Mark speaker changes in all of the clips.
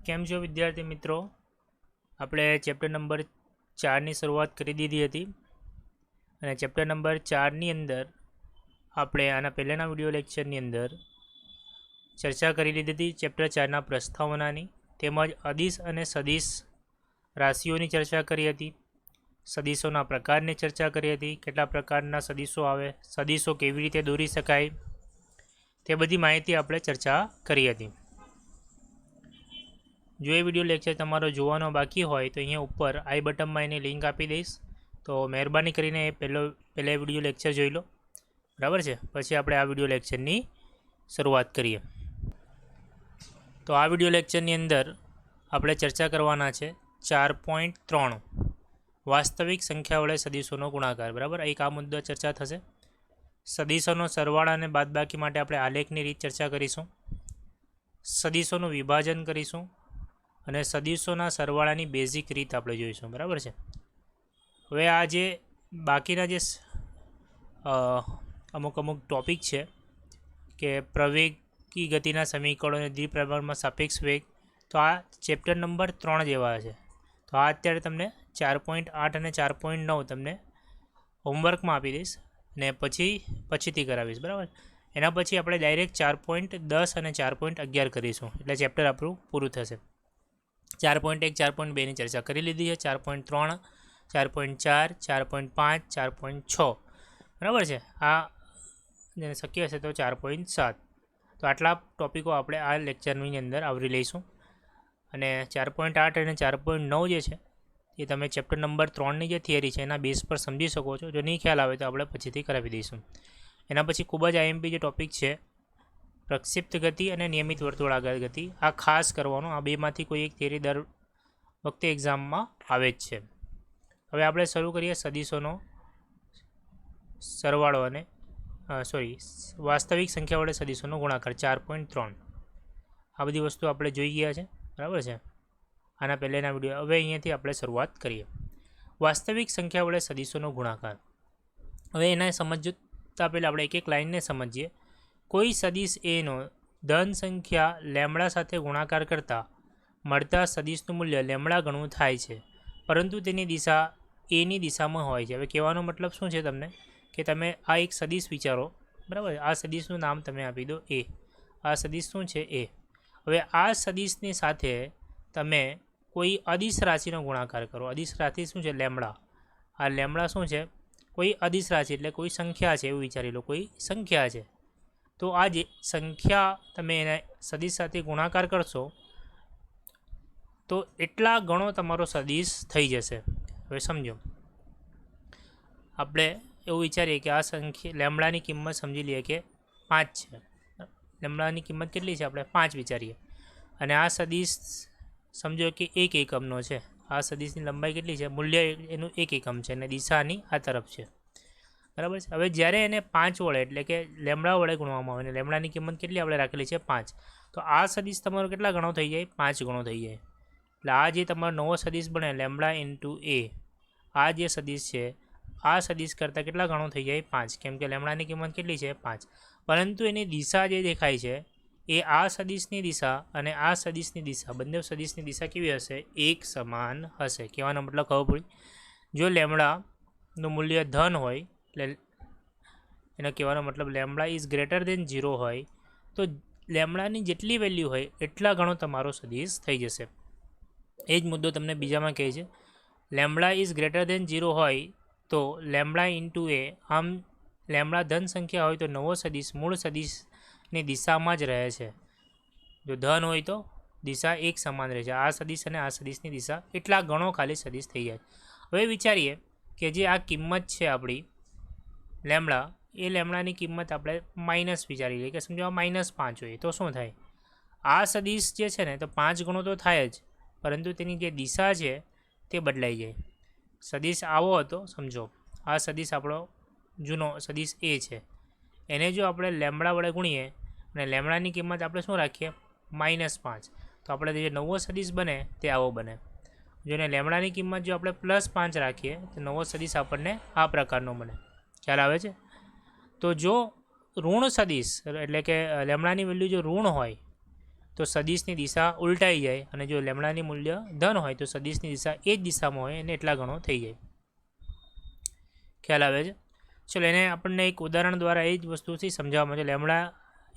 Speaker 1: કેમ છો વિદ્યાર્થી મિત્રો? આપણે ચેપ્ટર નંબર 4ની શરૂઆત કરી દીધી હતી અને ચેપ્ટર નંબર 4ની અંદર આપણે આના પહેલાંના વિડીયો લેક્ચરની અંદર ચર્ચા કરી લીધી હતી ચેપ્ટર 4ના પ્રસ્તાવનાની, તેમજ અદિશ અને સદિશ રાશિઓની ચર્ચા કરી હતી, સદિશોના પ્રકારની ચર્ચા કરી હતી, કેટલા પ્રકારના સદિશો આવે, સદિશો કેવી રીતે દોરી શકાય, તે બધી માહિતી આપણે ચર્ચા કરી હતી। જો એ વિડીયો લેક્ચર તમારો જોવાનો બાકી હોય તો અહીંયા ઉપર આઈ બટનમાં એની લિંક આપી દઈશ, તો મહેરબાની કરીને એ પહેલા વિડીયો લેક્ચર જોઈ લો, બરાબર છે। પછી આપણે આ વિડીયો લેક્ચરની શરૂઆત કરીએ। તો આ વિડીયો લેક્ચરની અંદર આપણે ચર્ચા કરવાના છે 4.3 વાસ્તવિક સંખ્યા વડે સદિશોનો ગુણાકાર, બરાબર। એક આ મુદ્દો ચર્ચા થશે। સદિશોનો સરવાળા અને બાદબાકી માટે આપણે આલેખની રીત ચર્ચા કરીશું, સદિશોનું વિભાજન કરીશું અને સદિશોના સરવાળાની બેઝિક રીત આપણે જોઈશું, બરાબર છે। હવે આ જે બાકીના જે અમુક ટોપિક છે કે પ્રવેગી ગતિના સમીકરણો અને દ્વિપ્રમાણમાં સાપેક્ષ વેગ, તો આ ચેપ્ટર નંબર 3 જેવા છે। તો આ અત્યારે તમને 4.8 અને 4.9 તમને હોમવર્કમાં આપી દઈશ અને પછીથી કરાવીશ, બરાબર। એના પછી આપણે ડાયરેક્ટ 4.10 અને 4.11 કરીશું, એટલે ચેપ્ટર આપણું પૂરું થશે। 4.1 4.2ની ચર્ચા કરી લીધી છે, 4.3 4.4 4.5 4.6, બરાબર છે। આ જેને શક્ય હશે તો 4.7, તો આટલા ટોપિકો આપણે આ લેક્ચરની અંદર આવરી લઈશું। અને 4.8 અને 4.9 જે છે એ તમે ચેપ્ટર નંબર 3ની જે થિયરી છે એના બેઝ પર સમજી શકો છો। જો નહીં ખ્યાલ આવે તો આપણે પછીથી કરાવી દઈશું। એના પછી ખૂબ જ આઈએમપી જે ટોપિક છે પ્રક્ષિપ્ત ગતિ અને નિયમિત વર્તુળાકાર ગતિ, આ ખાસ કરવાનું, આ બેમાંથી કોઈ એક થિયરી દર વખતે એક્ઝામમાં આવે જ છે। હવે આપણે શરૂ કરીએ સદિશોનો સરવાળો અને વાસ્તવિક સંખ્યા વડે સદિશોનો ગુણાકાર 4.3। આ બધી વસ્તુ આપણે જોઈ ગયા છે, બરાબર છે, આના પહેલાંના વિડીયો। હવે અહીંયાથી આપણે શરૂઆત કરીએ વાસ્તવિક સંખ્યા વડે સદિશોનો ગુણાકાર। હવે એને સમજતા પહેલાં આપણે એક એક લાઇનને સમજીએ। કોઈ સદિશ એનો ધન સંખ્યા લેમડા સાથે ગુણાકાર કરતાં મળતા સદિશનું મૂલ્ય લેમડા ગણું થાય છે, પરંતુ તેની દિશા એની દિશામાં હોય છે। હવે કહેવાનો મતલબ શું છે તમને, કે તમે આ એક સદિશ વિચારો, બરાબર। આ સદિશનું નામ તમે આપી દો એ, આ સદિશ શું છે એ। હવે આ સદિશની સાથે તમે કોઈ અદિશ રાશિનો ગુણાકાર કરો। અદિશ રાશિ શું છે? લેમડા। આ લેમડા શું છે? કોઈ અદિશ રાશિ એટલે કોઈ સંખ્યા છે, એવું વિચારી લો, કોઈ સંખ્યા છે। તો આ જે સંખ્યા તમે એને સદિશ સાથે ગુણાકાર કરશો તો એટલા ગણો તમારો સદિશ થઈ જશે। હવે સમજો, આપણે એવું વિચારીએ કે આ સંખ્યા લેમડાની કિંમત સમજી લઈએ કે 5 છે। લેમડાની કિંમત કેટલી છે? આપણે 5 વિચારીએ, અને આ સદિશ સમજો કે 1 એકમનો છે। આ સદિશની લંબાઈ કેટલી છે? મૂલ્ય એનું 1 એકમ છે અને દિશાની આ તરફ છે, બરાબર છે। હવે જ્યારે એને 5 વડે એટલે કે લેમડા વડે ગુણવામાં આવે, અને લેમડાની કિંમત કેટલી આપણે રાખેલી છે? 5, તો આ સદિશ તમારો કેટલા ગણો થઈ જાય? 5 ગણો થઈ જાય। એટલે આ જે તમારો નવો સદિશ બને લેમડા ઇન્ટુ એ, આ જે સદિશ છે આ સદિશ કરતાં કેટલા ગણો થઈ જાય? 5, કેમ કે લેમડાની કિંમત કેટલી છે? 5, પરંતુ એની દિશા જે દેખાય છે એ આ સદિશની દિશા અને આ સદિશની દિશા, બંને સદિશની દિશા કેવી હશે? એક સમાન હશે। કહેવાનો મતલબ ખબર પડી? જો લેમડાનું મૂલ્ય ધન હોય એટલે એનો કહેવાનો મતલબ લેમડા ઇઝ ગ્રેટર દેન 0 હોય તો લેમડાની જેટલી વેલ્યુ હોય એટલા ગણો તમારો સદિશ થઈ જશે। એ જ મુદ્દો તમને બીજામાં કહે છે, લેમડા ઇઝ ગ્રેટર દેન 0 હોય તો લેમડા ઇન્ટુ એ, આમ લેમડા ધન સંખ્યા હોય તો નવો સદિશ મૂળ સદિશની દિશામાં જ રહે છે। જો ધન હોય તો દિશા એક સમાન રહે છે, આ સદિશ અને આ સદિશની દિશા એટલા ગણો ખાલી સદિશ થઈ જાય। હવે વિચારીએ કે જે આ કિંમત છે આપણી લેમડા, એ લેમડાની કિંમત આપણે માઇનસ વિચારી લઈએ કે સમજો આ -5 હોય તો શું થાય? આ સદિશ જે છે ને તો 5 ગણો તો થાય જ, પરંતુ તેની જે દિશા છે તે બદલાઈ જાય। સદિશ આવો હતો, સમજો આ સદિશ આપણો જૂનો સદિશ એ છે, એને જો આપણે લેમડા વડે ગુણીએ અને લેમડાની કિંમત આપણે શું રાખીએ? -5, તો આપણે જે નવો સદિશ બને તે આવો બને। જો એને લેમડાની કિંમત જો આપણે +5 રાખીએ તો નવો સદિશ આપણને આ પ્રકારનો બને। ખ્યાલ આવે છે? તો જો ઋણ સદિશ એટલે કે લેમડાની વેલ્યુ જો ઋણ હોય તો સદિશની દિશા ઉલટાઈ જાય, અને જો લેમડાની મૂલ્ય ધન હોય તો સદિશની દિશા એ જ દિશામાં હોય અને એટલા ગણો થઈ જાય. ખ્યાલ આવે છે? ચલો, એને આપણને એક ઉદાહરણ દ્વારા એ જ વસ્તુથી સમજાવવામાં છે. લેમડા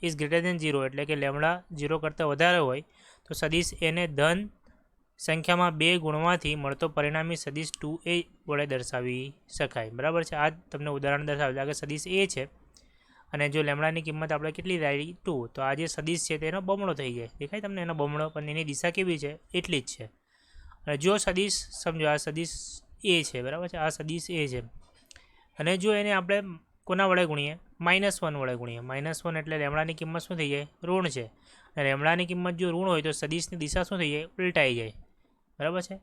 Speaker 1: ઇઝ ગ્રેટર દેન 0 એટલે કે લેમડા 0 કરતાં વધારે હોય તો સદિશ એને ધન સંખ્યામાં 2 ગુણવાથી મળતો પરિણામી સદિશ 2a વડે દર્શાવી શકાય. બરાબર છે? આ તમને ઉદાહરણ દર્શાવે છે કે સદિશ એ છે અને જો લેમડાની કિંમત આપણે કેટલી થાય 2, તો આ જે સદિશ છે તેનો બમણો થઈ જાય. દેખાય તમને એનો બમણો? પણ એની દિશા કેવી છે? એટલી જ છે. અને જો સદિશ સમજો આ સદિશ એ છે, બરાબર છે? આ સદિશ એ છે અને જો એને આપણે કોના વડે ગુણીએ? -1 વડે ગુણીએ. -1 એટલે લેમડાની કિંમત શું થઈ જાય? ઋણ છે. અને લેમડાની કિંમત જો ઋણ હોય તો સદિશની દિશા શું થઈ જાય? ઉલટાઈ જાય. બરાબર છે?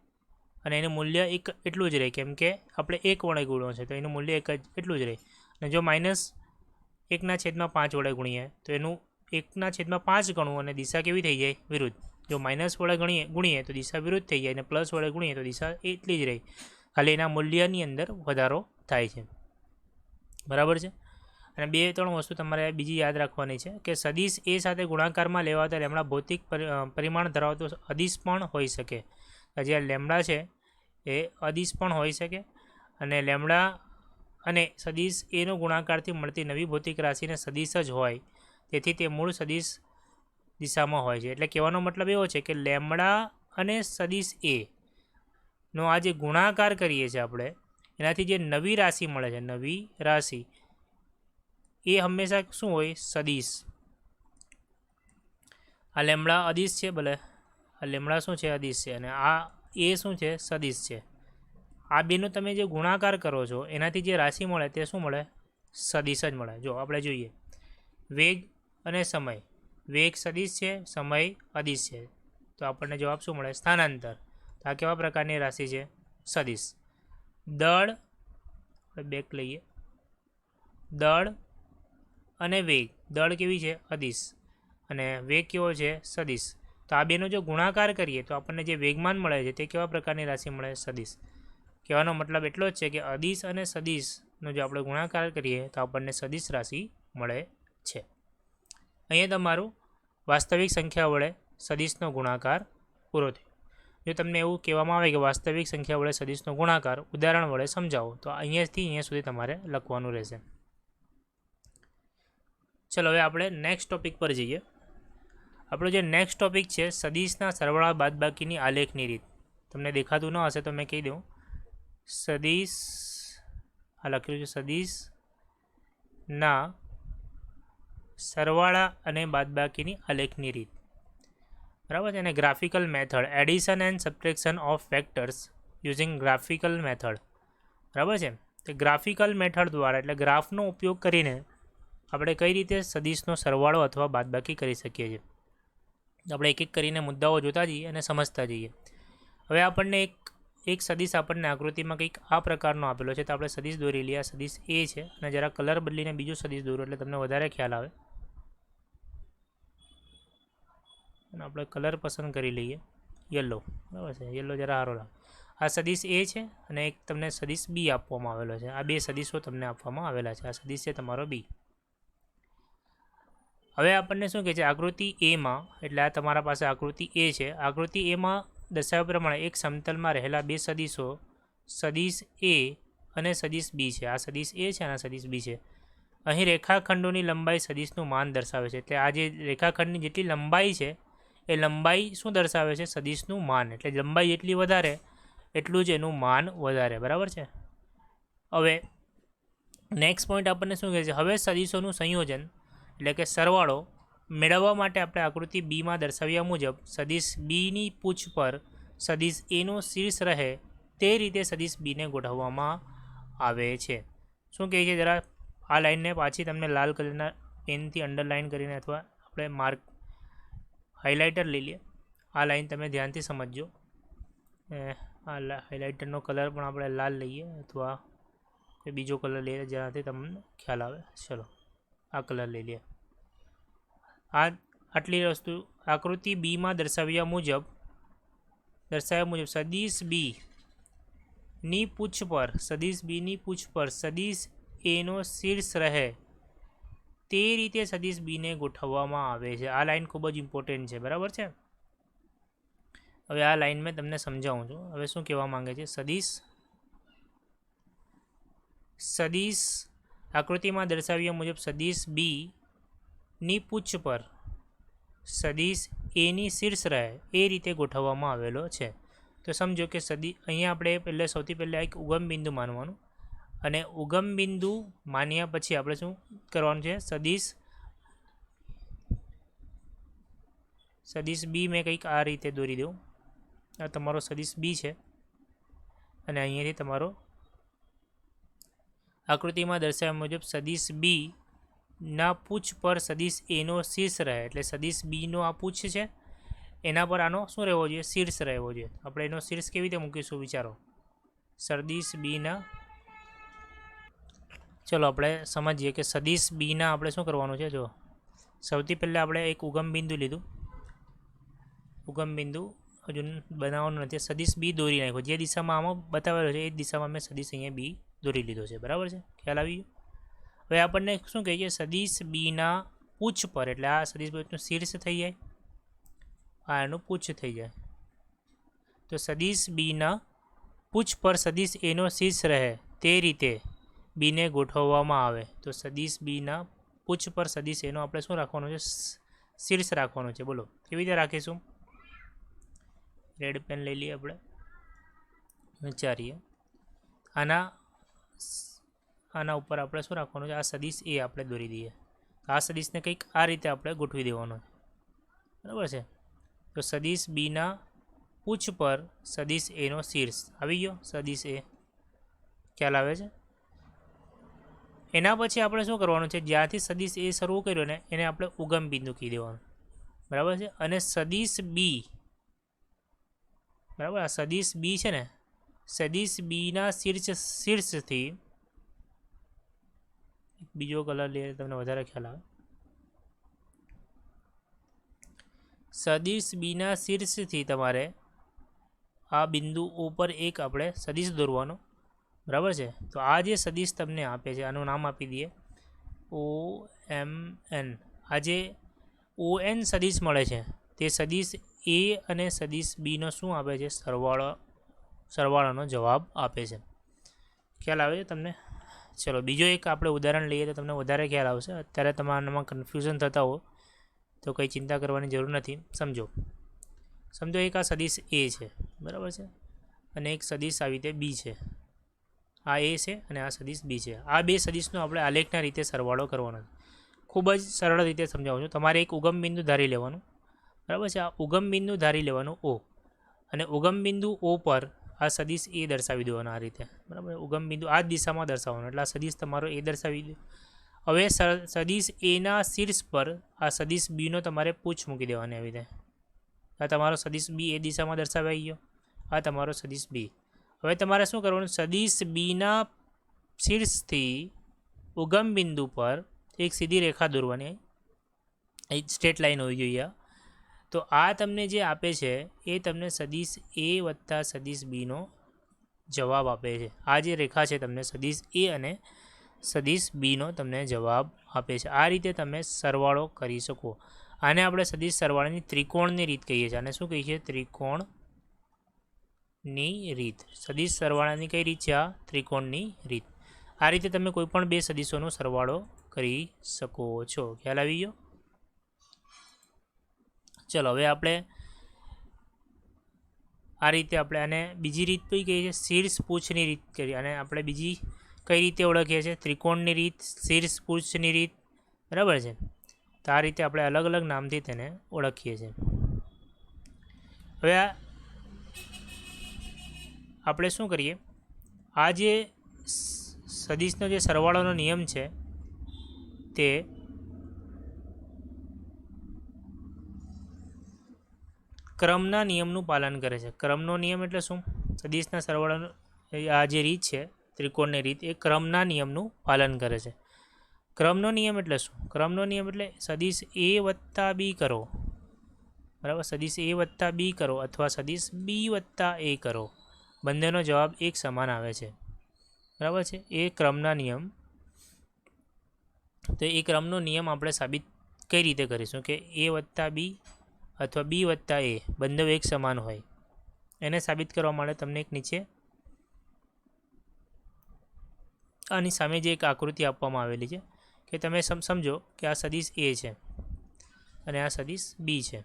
Speaker 1: અને એનું મૂલ્ય એટલું જ રહે, કેમ કે આપણે 1 વડે ગુણ્યો છે તો એનું મૂલ્ય એટલું જ રહે. અને જો -1/5 વડે ગુણીએ તો એનું 1/5 ગણવું અને દિશા કેવી થઈ જાય? વિરુદ્ધ. જો માઇનસ વડે ગુણીએ તો દિશા વિરુદ્ધ થઈ જાય, અને પ્લસ વડે ગુણીએ તો દિશા એટલી જ રહી, ખાલી એના મૂલ્યની અંદર વધારો થાય છે. બરાબર છે? અને 2-3 વસ્તુ તમારે બીજી યાદ રાખવાની છે કે સદિશ એ સાથે ગુણાકારમાં લેવાતા લેમડા ભૌતિક પરિમાણ ધરાવતો અદિશ પણ હોઈ શકે. જે લેમડા છે એ અદિશ પણ હોઈ શકે, અને લેમડા અને સદિશ એનો ગુણાકારથી મળતી નવી ભૌતિક રાશિને સદિશ જ હોય, તેથી તે મૂળ સદિશ દિશામાં હોય છે. એટલે કહેવાનો મતલબ એવો છે કે લેમડા અને સદિશ એ નો આ જે ગુણાકાર કરીએ છીએ આપણે, એનાથી જે નવી રાશિ મળે છે, નવી રાશિ એ હંમેશા શું હોય? સદિશ. આ લેમડા અદિશ છે, ભલે આ લેમડા શું છે? અદિશ છે, અને આ એ શું છે? સદિશ છે. આ બેનો તમે જે ગુણાકાર કરો છો એનાથી જે રાશિ મળે તે શું મળે? સદિશ જ મળે. જો આપણે જોઈએ વેગ અને સમય. વેગ સદિશ છે, સમય અદિશ છે, તો આપણને જવાબ શું મળે? સ્થાનાંતર. તો આ કેવા પ્રકારની રાશિ છે? સદિશ. દળ, બેક લઈએ, દળ અને વેગ. દળ કેવી છે? અદિશ, અને વેગ કેવો છે? સદિશ. તો આ બેનો જો ગુણાકાર કરીએ તો આપણને જે વેગમાન મળે છે તે કેવા પ્રકારની રાશિ મળે? સદિશ. કહેવાનો મતલબ એટલો જ છે કે અદિશ અને સદિશનો જો આપણે ગુણાકાર કરીએ તો આપણને સદિશ રાશિ મળે છે. અહીંયા તમારું વાસ્તવિક સંખ્યા વડે સદિશનો ગુણાકાર પૂરો થયો. જો તમને એવું કહેવામાં આવે કે વાસ્તવિક સંખ્યા વડે સદિશનો ગુણાકાર ઉદાહરણ વડે સમજાવો, તો અહીંયાથી અહીંયા સુધી તમારે લખવાનું રહેશે. ચલો, હવે આપણે નેક્સ્ટ ટોપિક પર જઈએ. આપણો જે નેક્સ્ટ ટોપિક છે સદિશના સરવાળા બાદબાકીની આલેખની રીત. તમને દેખાતું ન હશે તો મેં કહી દઉં. સદિશ, આ લખ્યું છે સદિશના સરવાળા અને બાદબાકીની આલેખની રીત. બરાબર છે? અને graphical method, addition and subtraction of vectors using graphical method. બરાબર છે? તો ગ્રાફિકલ મેથડ દ્વારા એટલે ગ્રાફનો ઉપયોગ કરીને આપણે કઈ રીતે સદિશનો સરવાળો અથવા બાદબાકી કરી શકીએ છીએ. આપણે એક એક કરીને મુદ્દાઓ જોતા જઈએ અને સમજતા જઈએ. હવે આપણને એક સદિશ આપણને આકૃતિમાં કંઈક આ પ્રકારનો આપેલો છે, તો આપણે સદિશ દોરી લઈએ. આ સદિશ એ છે, અને જરા કલર બદલીને બીજું સદિશ દોરો એટલે તમને વધારે ખ્યાલ આવે. અને આપણે કલર પસંદ કરી લઈએ યલો. બરાબર છે? યલો જરા સારો લાગે. આ સદિશ એ છે અને એક તમને સદિશ બી આપવામાં આવેલો છે. આ બે સદિશો તમને આપવામાં આવેલા છે. આ સદિશ છે તમારો બી. હવે આપણને શું કહે છે? આકૃતિ એમાં, એટલે આ તમારા પાસે આકૃતિ એ છે. આકૃતિ એમાં દર્શાવ્યા પ્રમાણે એક સમતલમાં રહેલા બે સદિશો સદિશ એ અને સદિશ બી છે. આ સદિશ એ છે અને આ સદિશ બી છે. અહીં રેખાખંડોની લંબાઈ સદિશનું માન દર્શાવે છે. એટલે આ જે રેખાખંડની જેટલી લંબાઈ છે એ લંબાઈ શું દર્શાવે છે? સદિશનું માન. એટલે લંબાઈ જેટલી વધારે એટલું જ એનું માન વધારે. બરાબર છે? હવે નેક્સ્ટ પોઈન્ટ આપણને શું કહે છે? હવે સદિશોનું સંયોજન એટલે કે સરવાળો મેળવવા માટે આપણે આકૃતિ બીમાં દર્શાવ્યા મુજબ સદિશ બીની પૂછ પર સદિશ એનો શીર્ષ રહે તે રીતે સદિશ બીને ગોઠવવામાં આવે છે. શું કહે છે? જરા આ લાઇનને પાછી તમને લાલ કલરના પેનથી અંડરલાઇન કરીને અથવા આપણે માર્ક હાઇલાઇટર લઈ લઈએ. આ લાઇન તમે ધ્યાનથી સમજજો. આ હાઇલાઇટરનો કલર પણ આપણે લાલ લઈએ અથવા બીજો કલર લઈએ જેનાથી તમને ખ્યાલ આવે. ચલો, આ કલર લઈ લઈએ. આટલી વસ્તુ આકૃતિ બીમાં દર્શાવ્યા મુજબ સદિશ બીની પૂછ પર સદિશ એનો શીર્ષ રહે તે રીતે સદિશ બીને ગોઠવવામાં આવે છે. આ લાઈન ખૂબ જ ઇમ્પોર્ટન્ટ છે, બરાબર છે. હવે આ લાઈન મેં તમને સમજાવું છું. હવે શું કહેવા માંગે છે? સદિશ આકૃતિમાં દર્શાવ્યા મુજબ સદિશ બી ની પૂછ પર સદિશ એની શીર્ષ રહે એ રીતે ગોઠવવામાં આવેલો છે. તો સમજો કે અહીંયા આપણે સૌથી પહેલાં એક ઉગમ બિંદુ માનવાનું, અને ઉગમ બિંદુ માન્યા પછી આપણે શું કરવાનું છે? સદિશ બી મેં કંઈક આ રીતે દોરી દઉં. આ તમારો સદિશ બી છે, અને અહીંયાથી તમારો આકૃતિમાં દર્શાવ્યા મુજબ સદિશ બી ના પૂછ પર સદિશ એનો શીર્ષ રહે, એટલે સદિશ બીનો આ પૂછ છે, એના પર આનો શું રહેવો જોઈએ? શીર્ષ રહેવો જોઈએ. આપણે એનો શીર્ષ કેવી રીતે મૂકીશું? વિચારો. સદિશ બીના, ચલો આપણે સમજીએ કે સદિશ બીના આપણે શું કરવાનું છે. જો સૌથી પહેલાં આપણે એક ઉગમ બિંદુ લીધું. ઉગમ બિંદુ હજુ બનાવવાનું નથી. સદિશ બી દોરી નાખ્યો. જે દિશામાં આમાં બતાવેલો છે એ જ દિશામાં મેં સદિશ અહીંયા બી દોરી લીધો છે, બરાબર છે. ખ્યાલ આવી ગયો? હવે આપણને શું કહે છે? સદિશ બીના પૂછ પર, એટલે આ સદિશ બીનું શીર્ષ થઈ જાય, આ એનું પૂછ થઈ જાય. તો સદિશ બીના પૂછ પર સદિશ એનો શીર્ષ રહે તે રીતે બીને ગોઠવવામાં આવે. તો સદિશ બીના પૂછ પર સદિશ એનો આપણે શું રાખવાનું છે? શીર્ષ રાખવાનું છે. બોલો કેવી રીતે રાખીશું? રેડ પેન લઈ લઈએ આપણે, વિચારીએ. આના ઉપર આપણે શું રાખવાનું છે? આ સદિશ એ આપણે દોરી દઈએ. આ સદિશને કંઈક આ રીતે આપણે ગોઠવી દેવાનો છે, બરાબર છે. તો સદિશ બીના પૂછ પર સદિશ એનો શીર્ષ આવી ગયો. સદિશ એ ખ્યાલ આવે છે. એના પછી આપણે શું કરવાનું છે? જ્યાંથી સદિશ એ શરૂ કર્યો ને એને આપણે ઉગમ બિંદુ કહી દેવાનું, બરાબર છે. અને સદિશ બી, બરાબર, આ સદિશ બી છે ને, સદિશ બીના શીર્ષથી બીજો કલર લઈએ તમને વધારે ખ્યાલ આવે. સદિશ બીના શીર્ષથી તમારે આ બિંદુ ઉપર એક આપણે સદિશ દોરવાનો, બરાબર છે. તો આ જે સદિશ તમને આપે છે આનું નામ આપી દઈએ OMN. આ જે ON સદિશ મળે છે તે સદિશ એ અને સદિશ બીનો શું આપે છે? સરવાળાનો જવાબ આપે છે. ખ્યાલ આવે છે તમને? ચલો બીજો એક આપણે ઉદાહરણ લઈએ તો તમને વધારે ખ્યાલ આવશે. અત્યારે તમારામાં કન્ફ્યુઝન થતા હો તો કંઈ ચિંતા કરવાની જરૂર નથી. સમજો એક આ સદિશ એ છે, બરાબર છે, અને એક સદિશ આવી રીતે બી છે. આ એ છે અને આ સદિશ બી છે. આ બે સદિશનો આપણે આલેખના રીતે સરવાળો કરવાનો છે. ખૂબ જ સરળ રીતે સમજાવું છું. તમારે એક ઉગમ બિંદુ ધારી લેવાનું, બરાબર છે. આ ઉગમ બિંદુ ધારી લેવાનું O, અને ઉગમ બિંદુ O પર આ સદિશ એ દર્શાવી દેવાનો આ રીતે, બરાબર. ઉગમ બિંદુ આ જ દિશામાં દર્શાવવાનો, એટલે આ સદિશ તમારો એ દર્શાવી દો. હવે સદિશ એના શીર્ષ પર આ સદિશ બીનો તમારે પૂછ મૂકી દેવાની આવી રીતે. આ તમારો સદિશ બી એ દિશામાં દર્શાવાઈ ગયો. આ તમારો સદિશ બી. હવે તમારે શું કરવાનું? સદિશ બીના શીર્ષથી ઉગમ બિંદુ પર એક સીધી રેખા દોરવાની, એક સ્ટ્રેટ લાઈન હોવી જોઈએ. તો આ તમને જે આપે છે એ તમને સદિશ એ વત્તા સદિશ બીનો જવાબ આપે છે. આ જે રેખા છે તમને સદિશ એ અને સદિશ બીનો તમને જવાબ આપે છે. આ રીતે તમે સરવાળો કરી શકો. આને આપણે સદિશ સરવાળાની ત્રિકોણની રીત કહીએ છીએ. આને શું કહીએ છીએ? ત્રિકોણની રીત. સદિશ સરવાળાની કઈ રીત છે? આ ત્રિકોણની રીત. આ રીતે તમે કોઈ પણ બે સદિશોનો સરવાળો કરી શકો છો. ખ્યાલ આવી ગયો? ચલો હવે આપણે આ રીતે આપણે આને બીજી રીત કઈ કહીએ છીએ? શીર્ષ પૂછની રીત કરીએ. અને આપણે બીજી કઈ રીતે ઓળખીએ છીએ? ત્રિકોણની રીત, શીર્ષ પૂછની રીત, બરાબર છે. તો આ રીતે આપણે અલગ અલગ નામથી તેને ઓળખીએ છીએ. હવે આપણે શું કરીએ? આ જે સદિશનો જે સરવાળાનો નિયમ છે તે ક્રમના નિયમનું પાલન કરે છે. ક્રમનો નિયમ એટલે શું? સદિશના સરવાળાનો આ જે રીત છે ત્રિકોણની રીત, એ ક્રમના નિયમનું પાલન કરે છે. ક્રમનો નિયમ એટલે શું? ક્રમનો નિયમ એટલે સદિશ એ વત્તા બી કરો, બરાબર. સદિશ એ વત્તા બી કરો અથવા સદિશ બી વત્તા એ કરો, બંનેનો જવાબ એક સમાન આવે છે, બરાબર છે. એ ક્રમના નિયમ તો એ ક્રમનો નિયમ આપણે સાબિત કઈ રીતે કરીશું કે એ વત્તા બી અથવા બી વત્તા એ બંને એક સમાન હોય. એને સાબિત કરવા માટે તમને એક નીચે આની સામે જે એક આકૃતિ આપવામાં આવેલી છે કે તમે સમજો કે આ સદિશ એ છે અને આ સદિશ બી છે,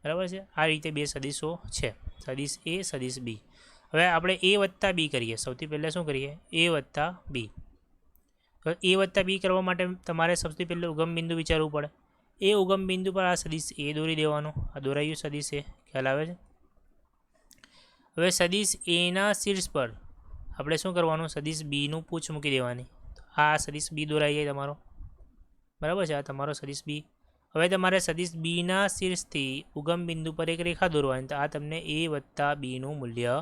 Speaker 1: બરાબર છે. આ રીતે બે સદિશો છે, સદિશ એ સદિશ બી. હવે આપણે એ વત્તા બી કરીએ. સૌથી પહેલાં શું કરીએ? એ વત્તા બી. તો એ વત્તા બી કરવા માટે તમારે સૌથી પહેલાં ઉગમ બિંદુ વિચારવું પડે. એ ઉગમ બિંદુ પર આ સદિશ એ દોરી દેવાનો. આ દોરાયું સદિશ એ, ખ્યાલ આવે છે. હવે સદિશ એના શીર્ષ પર આપણે શું કરવાનું? સદિશ બીનું પૂછ મૂકી દેવાની. આ સદિશ બી દોરાઈ જાય તમારો, બરાબર છે. આ તમારો સદિશ બી. હવે તમારે સદિશ બીના શીર્ષથી ઉગમ બિંદુ પર એક રેખા દોરવાની. તો આ તમને એ વત્તા બીનું મૂલ્ય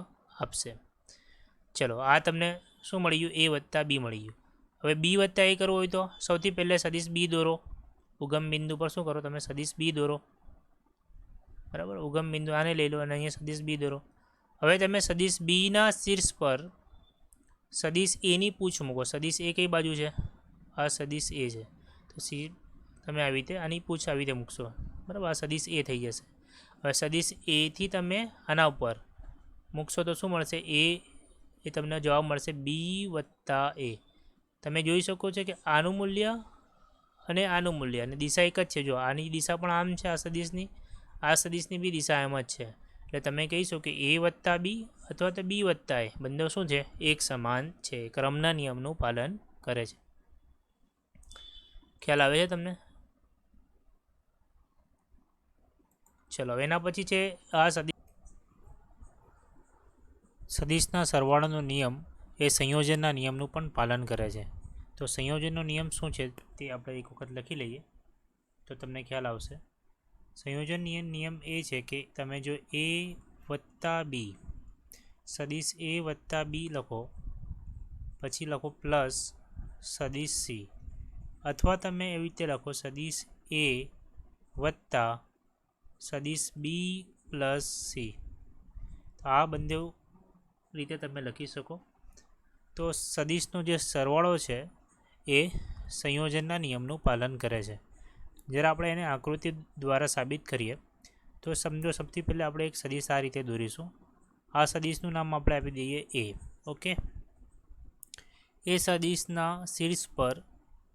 Speaker 1: આપશે. ચલો, આ તમને શું મળી ગયું? એ વત્તા બી મળી ગયું. હવે બી વત્તા એ કરવું હોય તો સૌથી પહેલાં સદિશ બી દોરો. ઉગમ બિંદુ પર શું કરો તમે? સદિશ બી દોરો, બરાબર. ઉગમ બિંદુ આને લઈ લો અને અહીંયા સદિશ બી દોરો. હવે તમે સદિશ બીના શીર્ષ પર સદિશ એની પૂછ મૂકો. સદિશ એ કઈ બાજુ છે? આ સદિશ એ છે. તો તમે આવી રીતે આની પૂછ આવી રીતે મૂકશો, બરાબર. આ સદિશ એ થઈ જશે. હવે સદિશ એથી તમે આના ઉપર મૂકશો તો શું મળશે? એ તમને જવાબ મળશે બી વત્તા એ. તમે જોઈ શકો છો કે આનું મૂલ્ય અને આનું મૂલ્ય અને દિશા એક જ છે. જો આની દિશા પણ આમ છે, આ સદિશની બી દિશા એમ જ છે. એટલે તમે કહીશો કે એ વત્તા બી અથવા તો બી વત્તા એ બંને શું છે? એક સમાન છે, ક્રમના નિયમનું પાલન કરે છે. ખ્યાલ આવે છે તમને? ચલો, એના પછી છે આ સદિશના સરવાળાનો નિયમ એ સંયોજનના નિયમનું પણ પાલન કરે છે. તો સંયોજનનો નિયમ શું છે તે આપણે એક વખત લખી લઈએ તો તમને ખ્યાલ આવશે. સંયોજન નિયમ એ છે કે તમે જો એ વત્તા બી સદિશ એ વત્તા બી લખો, પછી લખો પ્લસ સદિશ સી, અથવા તમે એવી રીતે લખો સદિશ એ વત્તા સદિશ બી પ્લસ સી. તો આ બંને રીતે તમે લખી શકો. તો સદિશનો જે સરવાળો છે એ સંયોજનના નિયમનું પાલન કરે છે. જ્યારે આપણે એને આકૃતિ દ્વારા સાબિત કરીએ તો સમજો સૌથી પહેલાં આપણે એક સદિશ આ રીતે દોરીશું. આ સદિશનું નામ આપણે આપી દઈએ એ. ઓકે. એ સદિશના શીર્ષ પર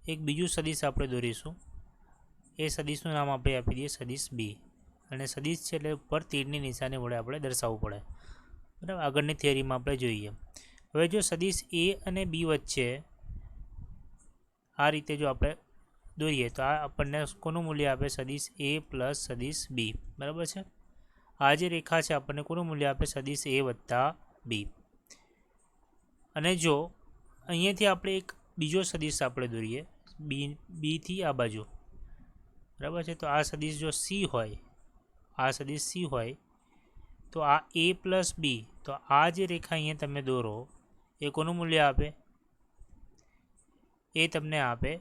Speaker 1: એક બીજું સદિશ આપણે દોરીશું. એ સદિશનું નામ આપણે આપી દઈએ સદિશ બી. અને સદિશ છે એટલે ઉપર તીરની નિશાની વડે આપણે દર્શાવવું પડે, બરાબર. આગળની થિયરીમાં આપણે જોઈએ. હવે જો સદિશ એ અને બી વચ્ચે આ રીતે જો આપણે દોરીએ તો આ આપણને કોનું મૂલ્ય આપે? સદિશ એ પ્લસ સદિશ બી, બરાબર છે. આ જે રેખા છે આપણને કોનું મૂલ્ય આપે? સદિશ એ વત્તા બી. અને જો અહીંયાથી આપણે એક બીજો સદિશ આપણે દોરીએ બીથી આ બાજુ, બરાબર છે. તો આ સદિશ જો સી હોય, આ સદિશ સી હોય તો આ એ પ્લસ બી, તો આ જે રેખા અહીંયા તમે દોરો એ કોનું મૂલ્ય આપે? એ તમને આપે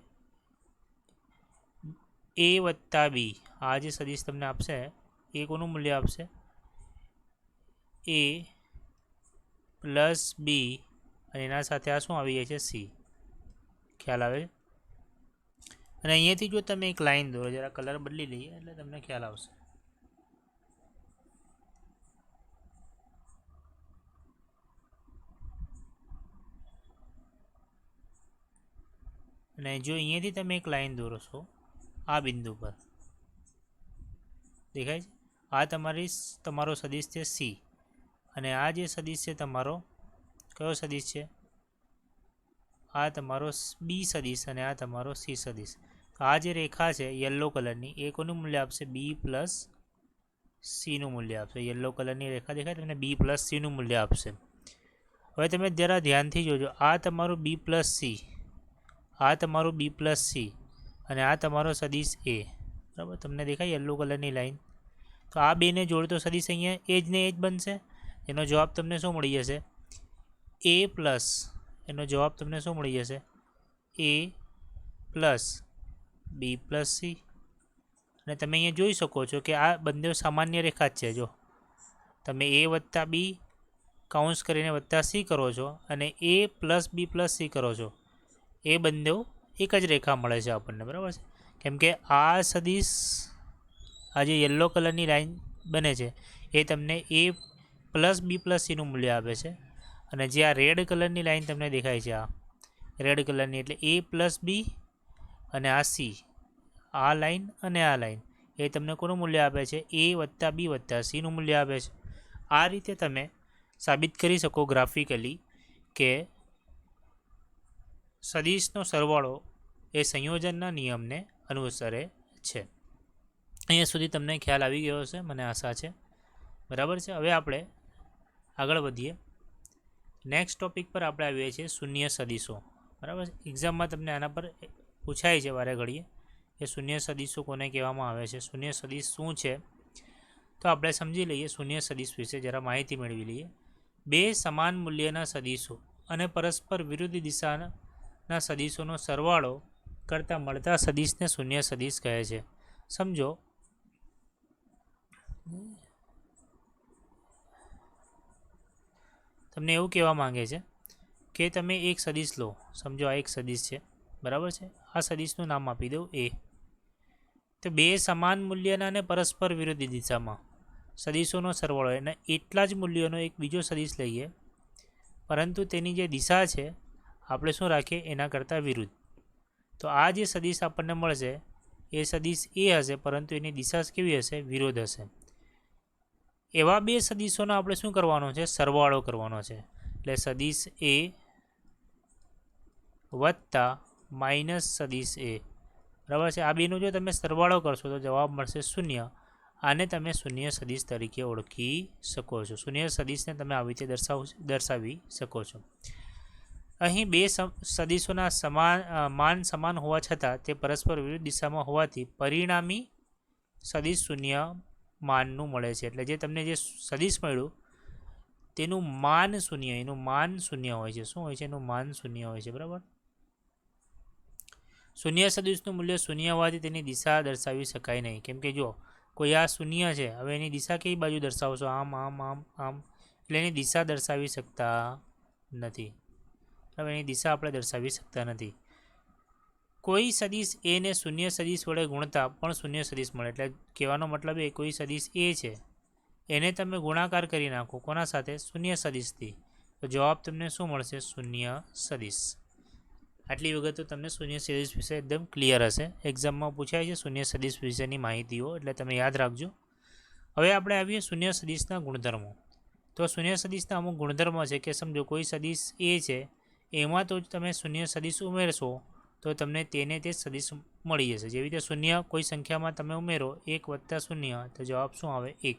Speaker 1: એ વત્તા બી. આ જે સદિશ તમને આપશે એ કોનું મૂલ્ય આપશે? એ પ્લસ બી, અને એના સાથે આ શું આવી જાય છે? સી. ખ્યાલ આવે છે? અને અહીંયાથી જો તમે એક લાઈન દોરો, જરા કલર બદલી લઈએ એટલે તમને ખ્યાલ આવશે. અને જો અહીંયાથી તમે એક લાઈન દોરો છો આ બિંદુ પર, દેખાય છે? આ તમારો સદિશ છે સી, અને આ જે સદિશ છે તમારો કયો સદિશ છે? આ તમારો બી સદિશ અને આ તમારો સી સદિશ. આ જે રેખા છે યલો કલરની એ કોનું મૂલ્ય આપશે? બી પ્લસ સીનું મૂલ્ય આપશે. યલો કલરની રેખા દેખાય તમને? બી પ્લસ સીનું મૂલ્ય આપશે. હવે તમે જરા ધ્યાનથી જોજો, આ તમારું બી પ્લસ સી, આ તમારું બી પ્લસ સી, અને આ તમારો સદિશ એ, બરાબર. તમને દેખાય યલો કલરની લાઈન? તો આ બેને જોડતો સદિશ અહીંયા એ જ ને એ જ બનશે. એનો જવાબ તમને શું મળી જશે? એ પ્લસ, એનો જવાબ તમને શું મળી જશે? એ પ્લસ બી પ્લસ સી. અને તમે અહીંયા જોઈ શકો છો કે આ બંને સામાન્ય રેખા જ છે. જો તમે એ વત્તા બી કાઉન્સ કરીને વત્તા સી કરો છો અને એ પ્લસ બી પ્લસ સી કરો છો, એ બંને એક જ રેખા મળે છે આપણને, બરાબર છે. કેમ કે આ સદીશ, આ જે યલો કલરની લાઈન બને છે એ તમને એ પ્લસ બી પ્લસ સીનું મૂલ્ય આપે છે, અને જે આ રેડ કલરની લાઈન તમને દેખાય છે, આ રેડ કલરની એટલે એ પ્લસ બી, અને આ સી, આ લાઈન અને આ લાઈન એ તમને કોનું મૂલ્ય આપે છે? એ વત્તા બી વત્તા સીનું મૂલ્ય આપે છે. આ રીતે તમે સાબિત કરી શકો ગ્રાફિકલી કે સદીશનો સરવાળો એ સંયોજનના નિયમને અનુસરે છે. અહીંયા સુધી તમને ખ્યાલ આવી ગયો હશે, મને આશા છે, બરાબર છે. હવે આપણે આગળ વધીએ. નેક્સ્ટ ટોપિક પર આપણે આવીએ છીએ શૂન્ય સદીશો, બરાબર છે. એક્ઝામમાં તમને આના પર પૂછાય છે વારે ઘડીએ કે શૂન્ય સદીશો કોને કહેવામાં આવે છે, શૂન્ય સદીશ શું છે. તો આપણે સમજી લઈએ શૂન્ય સદીશ વિશે, જરા માહિતી મેળવી લઈએ. બે સમાન મૂલ્યના સદીશો અને પરસ્પર વિરુદ્ધ દિશાના સદીશોનો સરવાળો કરતાં મળતા સદીશને શૂન્ય સદીશ કહે છે. સમજો તમને એવું કહેવા માંગે છે કે તમે એક સદીશ લો, સમજો આ એક સદીશ છે, બરાબર છે. આ સદીશનું નામ આપી દઉં એ. તો બે સમાન મૂલ્યના અને પરસ્પર વિરુદ્ધ દિશામાં સદીશોનો સરવાળો, અને એટલા જ મૂલ્યોનો એક બીજો સદીશ લઈએ, પરંતુ તેની જે દિશા છે આપણે શું રાખીએ? એના કરતાં વિરુદ્ધ. તો આ જે સદીશ આપણને મળશે એ સદીશ એ હશે, પરંતુ એની દિશા કેવી હશે? વિરોધ હશે. એવા બે સદીશોનો આપણે શું કરવાનો છે? સરવાળો કરવાનો છે. એટલે સદીશ એ વત્તા માઇનસ સદીશ એ, બરાબર છે. આ બેનો જો તમે સરવાળો કરશો તો જવાબ મળશે શૂન્ય. આને તમે શૂન્ય સદીશ તરીકે ઓળખી શકો છો. શૂન્ય સદીશને તમે આવી રીતે દર્શાવી શકો છો. અહીં બે સદીશોના માન સમાન હોવા છતાં તે પરસ્પર વિરુદ્ધ દિશામાં હોવાથી પરિણામી સદીશ શૂન્ય માનનું મળે છે. એટલે જે તમને જે સદીશ મળ્યું તેનું માન શૂન્ય, એનું માન શૂન્ય હોય છે. શું હોય છે? એનું માન શૂન્ય હોય છે, બરાબર. શૂન્ય સદીશનું મૂલ્ય શૂન્ય હોવાથી તેની દિશા દર્શાવી શકાય નહીં. કેમ કે જો કોઈ આ શૂન્ય છે, હવે એની દિશા કઈ બાજુ દર્શાવશો? આમ આમ આમ આમ, એટલે એની દિશા દર્શાવી શકતા નથી. હવે એની દિશા આપણે દર્શાવી શકતા નથી. કોઈ સદીશ એને શૂન્ય સદીશ વડે ગુણતા પણ શૂન્ય સદીશ મળે. એટલે કહેવાનો મતલબ એ કોઈ સદીશ એ છે એને તમે ગુણાકાર કરી નાખો કોના સાથે? શૂન્ય સદીશથી, તો જવાબ તમને શું મળશે? શૂન્ય સદીશ. આટલી વખત તો તમને શૂન્ય સદીશ વિશે એકદમ ક્લિયર હશે. એક્ઝામમાં પૂછાય છે શૂન્ય સદીશ વિશેની માહિતીઓ, એટલે તમે યાદ રાખજો. હવે આપણે આવીએ શૂન્ય સદીશના ગુણધર્મો. તો શૂન્ય સદીશના અમુક ગુણધર્મો છે કે સમજો કોઈ સદીશ એ છે, એમાં તો જ તમે શૂન્ય સદીશ ઉમેરશો તો તમને તેને તે સદીશ મળી જશે. જેવી રીતે શૂન્ય કોઈ સંખ્યામાં તમે ઉમેરો 1 વત્તા 0, તો જવાબ શું આવે? 1.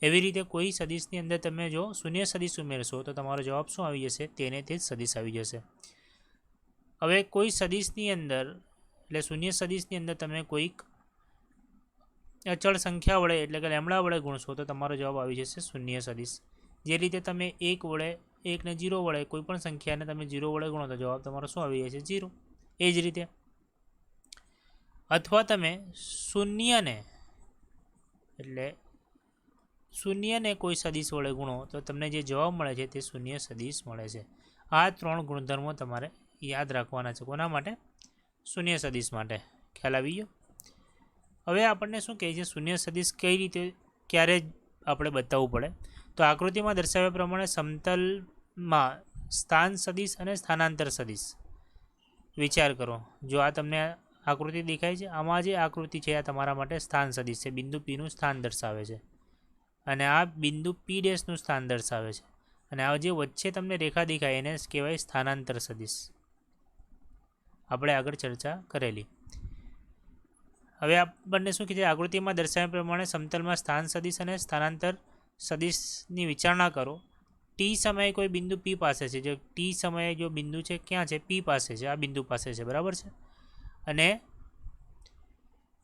Speaker 1: એવી રીતે કોઈ સદીશની અંદર તમે જો શૂન્ય સદીશ ઉમેરશો તો તમારો જવાબ શું આવી જશે? તેને તે જ સદીશ આવી જશે. હવે કોઈ સદીશની અંદર, એટલે શૂન્ય સદીશની અંદર તમે કોઈક અચળ સંખ્યા વડે એટલે કે લેમડા વડે ગુણશો તો તમારો જવાબ આવી જશે શૂન્ય સદીશ. જે રીતે તમે 1 વડે 1 ને 0 વડે કોઈ પણ સંખ્યાને તમે 0 વડે ગુણો તો જવાબ તમારો શું આવી જાય છે? 0. એ જ રીતે અથવા તમે શૂન્યને કોઈ સદીશ વડે ગુણો તો તમને જે જવાબ મળે છે તે શૂન્ય સદીશ મળે છે. આ 3 ગુણધર્મો તમારે યાદ રાખવાના છે. કોના માટે? શૂન્ય સદીશ માટે. ખ્યાલ આવી ગયો? હવે આપણને શું કહે છે? શૂન્ય સદીશ કઈ રીતે ક્યારે આપણે બતાવવું પડે? તો આકૃતિમાં દર્શાવ્યા પ્રમાણે સમતલમાં સ્થાન સદીશ અને સ્થાનાંતર સદીશ વિચાર કરો. જો આ તમને આકૃતિ દેખાય છે, આમાં જે આકૃતિ છે આ તમારા માટે સ્થાન સદીશ છે. બિંદુ પીનું સ્થાન દર્શાવે છે, અને આ બિંદુ પી ડેશનું સ્થાન દર્શાવે છે, અને આ જે વચ્ચે તમને રેખા દેખાય એને કહેવાય સ્થાનાંતર સદીશ. આપણે આગળ ચર્ચા કરેલી. હવે આપણને શું કહે છે? આકૃતિમાં દર્શાવ્યા પ્રમાણે સમતલમાં સ્થાન સદીશ અને સ્થાનાંતર સદીશની વિચારણા કરો. ટી સમયે કોઈ બિંદુ પી પાસે છે. જો ટી સમયે જો બિંદુ છે ક્યાં છે? પી પાસે છે. આ બિંદુ પાસે છે, બરાબર છે. અને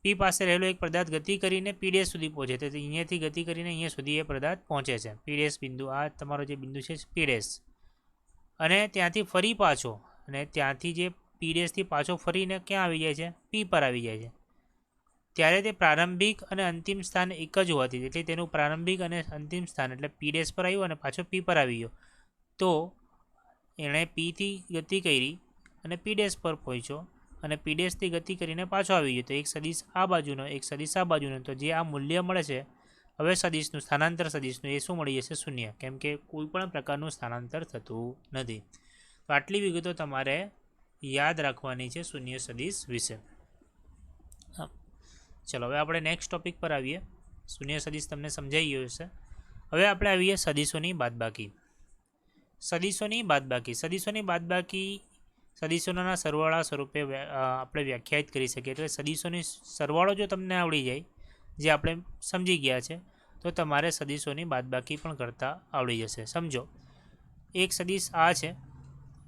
Speaker 1: પી પાસે રહેલો એક પદાર્થ ગતિ કરીને પી ડેશ સુધી પહોંચે તો અહીંયાથી ગતિ કરીને અહીંયા સુધી એ પદાર્થ પહોંચે છે. પી ડેશ બિંદુ, આ તમારો જે બિંદુ છે પી ડેશ, અને ત્યાંથી ફરી પાછો, અને ત્યાંથી જે પી ડેશથી પાછો ફરીને ક્યાં આવી જાય છે? પી પર આવી જાય છે. ત્યારે તે પ્રારંભિક અને અંતિમ સ્થાન એક જ હોવાથી, એટલે તેનું પ્રારંભિક અને અંતિમ સ્થાન એટલે પી ડેશ પર આવ્યું અને પાછો પી પર આવી ગયો, તો એણે પીથી ગતિ કરી અને પી ડેશ પર પહોંચ્યો, અને પી ડેશથી ગતિ કરીને પાછો આવી ગયો, તો એક સદીશ આ બાજુનો એક સદીશ આ બાજુનો, તો જે આ મૂલ્ય મળે છે હવે સદીશનું સ્થાનાંતર સદીશનું એ શું મળી જશે? શૂન્ય, કેમ કે કોઈ પણ પ્રકારનું સ્થાનાંતર થતું નથી. તો આટલી વિગતો તમારે યાદ રાખવાની છે શૂન્ય સદીશ વિશે. ચલો હવે આપણે નેક્સ્ટ ટોપિક પર આવીએ. શૂન્ય સદીશ તમને સમજાઈ ગયો હશે. હવે આપણે આવીએ સદીશોની બાદબાકી. સદીશોની બાદબાકી સદીશોના સરવાળા સ્વરૂપે આપણે વ્યાખ્યાયિત કરી શકીએ. એટલે સદીશોની સરવાળો જો તમને આવડી જાય, જે આપણે સમજી ગયા છે, તો તમારે સદીશોની બાદબાકી પણ કરતા આવડી જશે. સમજો, એક સદીશ આ છે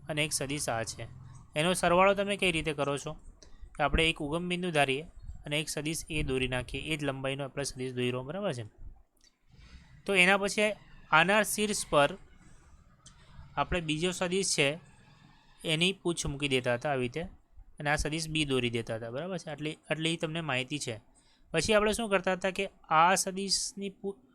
Speaker 1: અને એક સદીશ આ છે, એનો સરવાળો તમે કઈ રીતે કરો છો? કે આપણે એક ઉગમ બિંદુ ધારીએ અને એક સદીશ એ દોરી નાખીએ, એ જ લંબાઈનો આપણે સદીશ દોરી રહ્યો, બરાબર છે? તો એના પછી આના શીર્ષ પર આપણે બીજો સદીશ છે એની પૂછ મૂકી દેતા હતા આવી રીતે, અને આ સદીશ બી દોરી દેતા હતા, બરાબર છે? આટલી તમને માહિતી છે. પછી આપણે શું કરતા હતા કે આ સદીશની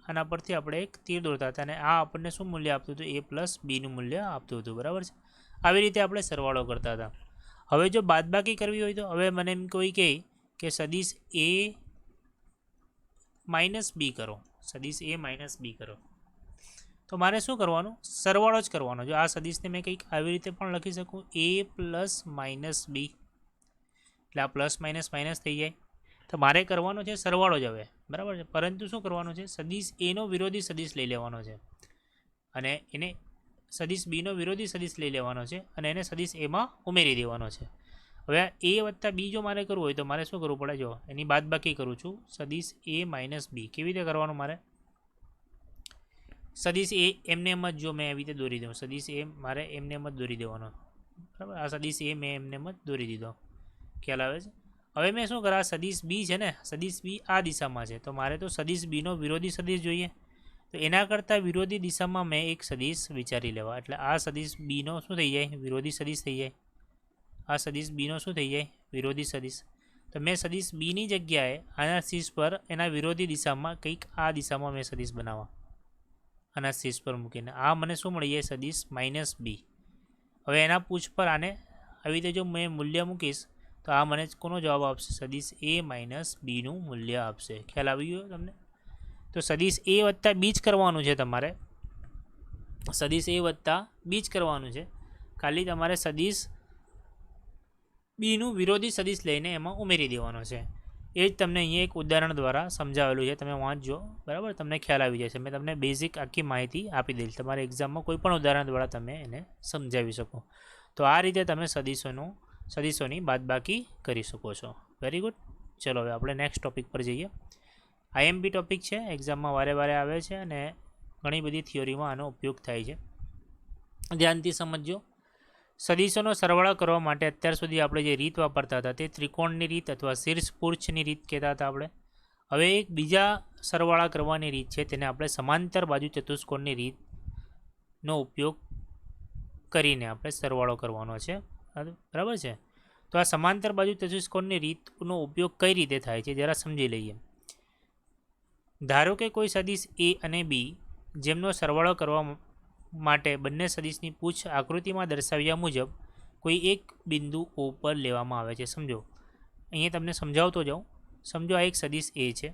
Speaker 1: આના પરથી આપણે એક તીર દોરતા હતા, અને આ આપણને શું મૂલ્ય આપતું હતું? એ પ્લસ બીનું મૂલ્ય આપતું હતું, બરાબર છે? આવી રીતે આપણે સરવાળો કરતા હતા. હવે જો બાદબાકી કરવી હોય તો હવે મને એમ કોઈ કહે કે સદીશ એ માઇનસ બી કરો, સદીશ એ માઇનસ બી કરો, તો મારે શું કરવાનું? સરવાળો જ કરવાનો. જો આ સદીશને મેં કંઈક આવી રીતે પણ લખી શકું, એ પ્લસ માઇનસ બી, એટલે આ પ્લસ માઇનસ માઇનસ થઈ જાય. તો મારે કરવાનો છે સરવાળો જ હવે, બરાબર છે? પરંતુ શું કરવાનું છે? સદીશ એનો વિરોધી સદીશ લઈ લેવાનો છે, અને એને સદીશ બીનો વિરોધી સદીશ લઈ લેવાનો છે, અને એને સદીશ એમાં ઉમેરી દેવાનો છે. હવે એ વત્તા બી જો મારે કરવું હોય તો મારે શું કરવું પડે? જો એની બાદબાકી કરું છું, સદીશ એ માઇનસ બી. કેવી રીતે કરવાનું? મારે સદીશ એ એમને એમ જ જો મેં એવી રીતે દોરી દઉં, સદીશ એ મારે એમને એમ જ દોરી દેવાનો, બરાબર? આ સદીશ એ મેં એમને એમ જ દોરી દીધો, ખ્યાલ આવે છે? હવે મેં શું કરા? સદીશ બી છે ને, સદીશ બી આ દિશામાં છે, તો મારે તો સદીશ બીનો વિરોધી સદીશ જોઈએ. તો એના કરતાં વિરોધી દિશામાં મેં એક સદીશ વિચારી લેવા, એટલે આ સદીશ બીનો શું થઈ જાય? વિરોધી સદીશ થઈ જાય. આ સદીશ બીનો શું થઈ જાય? વિરોધી સદીશ. તો મેં સદીશ બીની જગ્યાએ આના શીર્ષ પર એના વિરોધી દિશામાં કંઈક આ દિશામાં મેં સદીશ બનાવવા, આના શીર્ષ પર મૂકીને આ મને શું મળી જાય? સદીશ માઇનસ બી. હવે એના પૂછ પર આને આવી રીતે જો મેં મૂલ્ય મૂકીશ તો આ મને કોનો જવાબ આપશે? સદીશ એ માઇનસ બીનું મૂલ્ય આપશે. ખ્યાલ આવી ગયો તમને? તો સદીશ એ વત્તા બી જ કરવાનું છે તમારે, સદીશ એ વત્તા બી જ કરવાનું છે. ખાલી તમારે સદીશ બીનું વિરોધી સદીશ લઈને એમાં ઉમેરી દેવાનો છે. એ જ તમને અહીંયા એક ઉદાહરણ દ્વારા સમજાવેલું છે, તમે વાંચજો, બરાબર? તમને ખ્યાલ આવી જશે. મેં તમને બેઝિક આખી માહિતી આપી દીધી. તમારે એક્ઝામમાં કોઈ પણ ઉદાહરણ દ્વારા તમે એને સમજાવી શકો. તો આ રીતે તમે સદીશોની બાદબાકી કરી શકો છો. Very good. ચલો હવે આપણે નેક્સ્ટ ટોપિક પર જઈએ. આઈએમપી ટોપિક છે, એક્ઝામમાં વારે વારે આવે છે અને ઘણી બધી થિયોરીમાં આનો ઉપયોગ થાય છે. ધ્યાનથી સમજજો. સદીશોનો સરવાળો કરવા માટે અત્યાર સુધી આપણે જે રીત વાપરતા હતા તે ત્રિકોણની રીત અથવા શીર્ષ પુર્છની રીત કહેતા હતા આપણે. હવે એક બીજા સરવાળા કરવાની રીત છે, તેને આપણે સમાંતર બાજુ ચતુષ્કોણની રીતનો ઉપયોગ કરીને આપણે સરવાળો કરવાનો છે, બરાબર છે? તો આ સમાંતર બાજુ ચતુષ્કોણની રીતનો ઉપયોગ કઈ રીતે થાય છે જરા સમજી લઈએ. ધારો કે કોઈ સદીશ એ અને બી જેમનો સરવાળો કરવા માટે બંને સદીશની પૂછ આકૃતિમાં દર્શાવ્યા મુજબ કોઈ એક બિંદુ ઓ પર લેવામાં આવે છે. સમજો, અહીંયા તમને સમજાવતો જાઉં. સમજો આ એક સદીશ એ છે,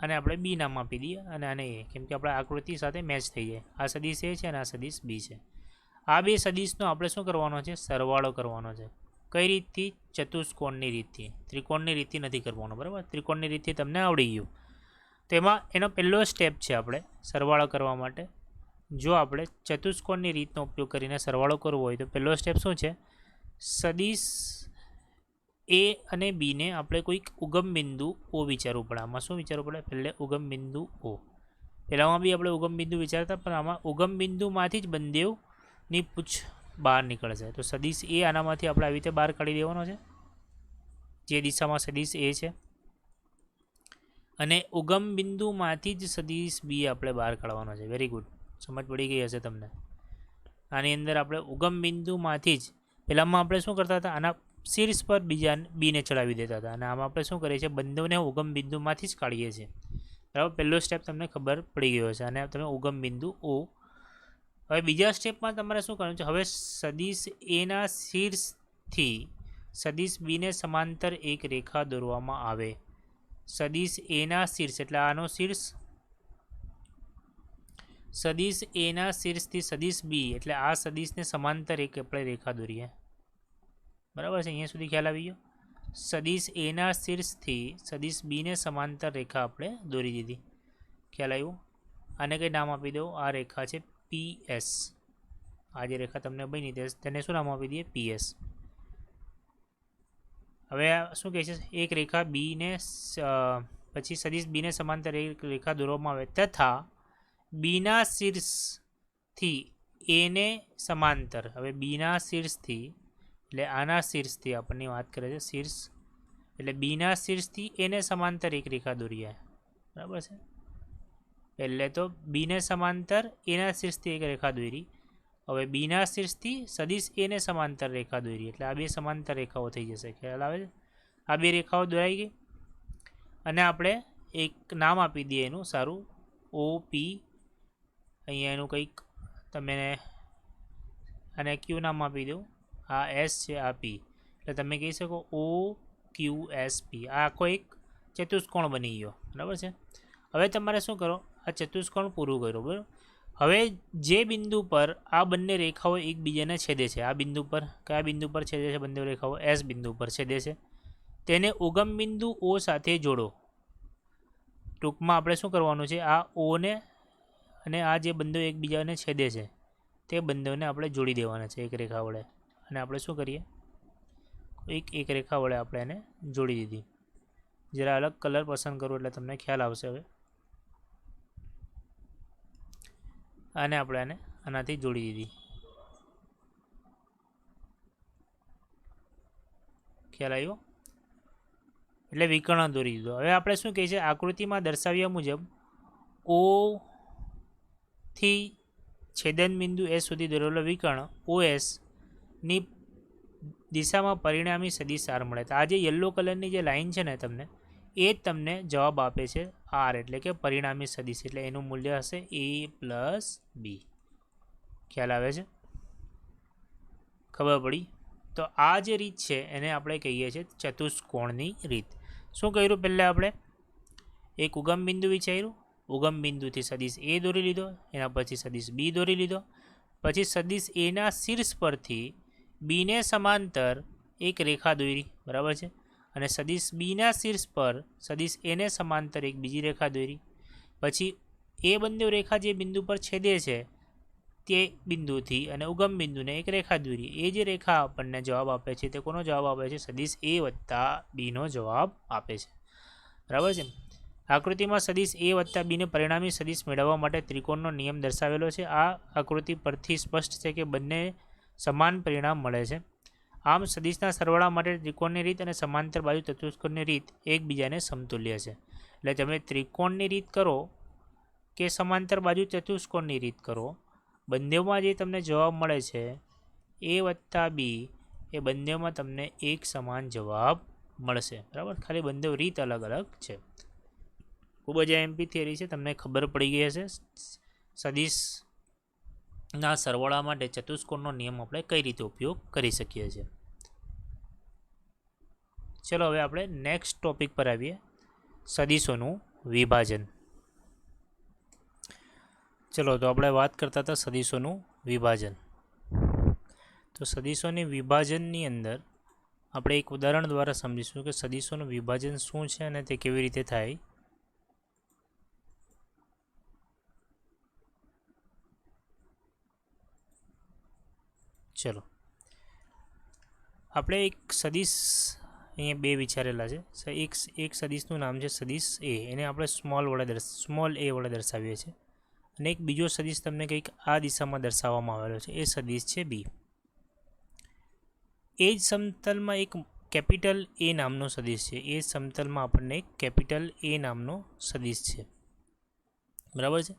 Speaker 1: અને આપણે બી નામ આપી દઈએ અને આને એ, કેમ કે આપણે આકૃતિ સાથે મેચ થઈ જાય. આ સદીશ એ છે અને આ સદીશ બી છે. આ બે સદીશનો આપણે શું કરવાનો છે? સરવાળો કરવાનો છે. કઈ રીતથી? ચતુષ્કોણની રીતથી. ત્રિકોણની રીતથી નથી કરવાનો, બરાબર? ત્રિકોણની રીતથી તમને આવડી ગયું. તો એમાં એનો પહેલો સ્ટેપ છે આપણે સરવાળો કરવા માટે. જો આપણે ચતુષ્કોણની રીતનો ઉપયોગ કરીને સરવાળો કરવો હોય તો પહેલો સ્ટેપ શું છે? સદીશ એ અને બીને આપણે કોઈક ઉગમ બિંદુ ઓ વિચારવું પડે. આમાં શું વિચારવું પડે? પહેલે ઉગમ બિંદુ ઓ. પહેલામાં બી આપણે ઉગમ બિંદુ વિચારતા, પણ આમાં ઉગમ બિંદુમાંથી જ બંદેવની પૂછ બહાર નીકળશે. તો સદીશ એ આનામાંથી આપણે આવી રીતે બહાર કાઢી દેવાનો છે, જે દિશામાં સદીશ એ છે, અને ઉગમ બિંદુમાંથી જ સદીશ બી આપણે બહાર કાઢવાનો છે. વેરી ગુડ, સમજ પડી ગઈ હશે તમને. આની અંદર આપણે ઉગમ બિંદુમાંથી જ પહેલાંમાં આપણે શું કરતા હતા? આના શીર્ષ પર બીજા બીને ચડાવી દેતા હતા, અને આમાં આપણે શું કરીએ છીએ? બંનેને ઉગમ બિંદુમાંથી જ કાઢીએ છીએ, બરાબર? પહેલો સ્ટેપ તમને ખબર પડી ગયો છે. અને તમે ઉગમ બિંદુ ઓ હવે બીજા સ્ટેપમાં તમારે શું કરવાનું છે, હવે સદિશ એના શીર્ષથી સદિશ બીને સમાંતર એક રેખા દોરવામાં આવે. સદિશ એના શીર્ષ એટલે આનો શીર્ષ, સદિશ એના શીર્ષથી સદિશ બી એટલે આ સદિશને સમાંતર એક આપણે રેખા દોરીએ. બરાબર છે, અહીંયા સુધી ખ્યાલ આવી ગયો. સદિશ એના શીર્ષથી સદિશ બીને સમાંતર રેખા આપણે દોરી દીધી. ખ્યાલ આવ્યો. આને કંઈ નામ આપી દો, આ રેખા છે PS. આ જે રેખા તમને બની તેને શું નામ આપી દઈએ, PS. હવે શું કહે છે, એક રેખા બીને પછી સદિશ બીને સમાંતર એક રેખા દોરવામાં આવે તથા બીના શીર્ષથી એને સમાંતર. હવે બીના શીર્ષથી એટલે આના શીર્ષથી આપણને વાત કરે છે, શીર્ષ એટલે બીના શીર્ષથી એને સમાંતર એક રેખા દોરીએ. બરાબર છે, એટલે તો બીને સમાંતર એના શીર્ષથી એક રેખા દોરી. હવે બીના શીર્ષથી સદિશ એને સમાંતર રેખા દોરી એટલે આ બે સમાંતર રેખાઓ થઈ જશે. ખ્યાલ આવે છે, આ બે રેખાઓ દોરાઈ ગઈ અને આપણે એક નામ આપી દઈએ એનું સારું, OP. અહીંયા એનું કંઈક તમે અને ક્યુ નામ આપી દો, આ S છે, આ P, એટલે તમે કહી શકો OQSP. આ આખો એક ચતુષ્કોણ બની ગયો. બરાબર છે. હવે તમારે શું કરો, આ ચતુષ્કોણ પૂરું કરો. બરાબર. હવે જે બિંદુ પર આ બંને રેખાઓ એકબીજાને છેદે છે, આ બિંદુ પર કયા બિંદુ પર છેદે છે, બંને રેખાઓ S બિંદુ પર છેદે છે, તેને ઉગમ બિંદુ O સાથે જોડો. ટૂંકમાં આપણે શું કરવાનું છે, આ ઓને અને આ જે બંદો એકબીજાને છેદે છે તે બંદોને આપણે જોડી દેવાના છે એક રેખા વડે. અને આપણે શું કરીએ, એક રેખા વડે આપણે એને જોડી દીધી. જરા અલગ કલર પસંદ કરું એટલે તમને ખ્યાલ આવશે. હવે આને આપણે આને આનાથી જોડી દીધી. ખ્યાલ આવ્યો, એટલે વિકર્ણ દોરી દીધો. હવે આપણે શું કહીએ છીએ, આકૃતિમાં દર્શાવ્યા મુજબ O થી છેદન બિંદુ S સુધી દોરેલો વિકર્ણ OS ની દિશામાં પરિણામી સદિશ R મળે. તો આ જે યલો કલરની જે લાઈન છે ને તમને, એ જ તમને જવાબ આપે છે R, એટલે કે પરિણામી સદિશ. એટલે એનું મૂલ્ય હશે A+B. ખ્યાલ આવે છે, ખબર પડી? તો આ જે રીત છે એને આપણે કહીએ છીએ ચતુષ્કોણની રીત. શું કર્યું, પહેલાં આપણે એક ઉગમ બિંદુ વિચાર્યું, ઉગમ બિંદુથી સદિશ A દોરી લીધો, એના પછી સદિશ B દોરી લીધો, પછી સદિશ Aના શીર્ષ પરથી બીને સમાંતર એક રેખા દોરી. બરાબર છે. અને સદિશ બીના શીર્ષ પર સદિશ એને સમાંતર એક બીજી રેખા દોરી. પછી એ બંને રેખા જે બિંદુ પર છેદે છે તે બિંદુથી અને ઉગમ બિંદુને એક રેખા દોરી. એ જે રેખા આપણને જવાબ આપે છે તે કોનો જવાબ આપે છે, સદિશ A વત્તા બીનો જવાબ આપે છે. બરાબર છે. આકૃતિમાં સદિશ A વત્તા બીને પરિણામી સદિશ મેળવવા માટે ત્રિકોણનો નિયમ દર્શાવેલો છે. આ આકૃતિ પરથી સ્પષ્ટ છે કે બંને સમાન પરિણામ મળે છે. આમ સદિશના સરવાળા માટે ત્રિકોણની રીત અને સમાંતર બાજુ ચતુષ્કોણની રીત એકબીજાને સમતુલ્ય છે. એટલે તમે ત્રિકોણની રીત કરો કે સમાંતર બાજુ ચતુષ્કોણની રીત કરો, બંનેમાં જે તમને જવાબ મળે છે A વત્તા B, એ બંનેમાં તમને એક સમાન જવાબ મળશે. બરાબર, ખાલી બંને રીત અલગ અલગ છે. ખૂબ જ MP થિયરી છે, તમને ખબર પડી ગઈ હશે. સદિશના સરવાળા માટે ચતુષ્કોણનો નિયમ આપણે કઈ રીતે ઉપયોગ કરી શકીએ છીએ. ચલો હવે આપણે નેક્સ્ટ ટોપિક પર આવીએ, સદિશોનું વિભાજન. ચલો તો આપણે વાત કરતા હતા સદિશોનું વિભાજન. તો સદિશોની વિભાજનની અંદર આપણે એક ઉદાહરણ દ્વારા સમજીશું કે સદિશોનું વિભાજન શું છે અને તે કેવી રીતે થાય. ચલો આપણે એક સદિશ અહીંયા બે વિચારેલા છે. એક સદિશનું નામ છે સદિશ A, એને આપણે સ્મોલ a વડે દર્શાવીએ છીએ. અને એક બીજો સદિશ તમને કંઈક આ દિશામાં દર્શાવવામાં આવેલો છે, એ સદિશ છે B. એ જ સમતલમાં એક કેપિટલ A નામનો સદિશ છે. એ સમતલમાં આપણને એક કેપિટલ A નામનો સદિશ છે. બરાબર છે,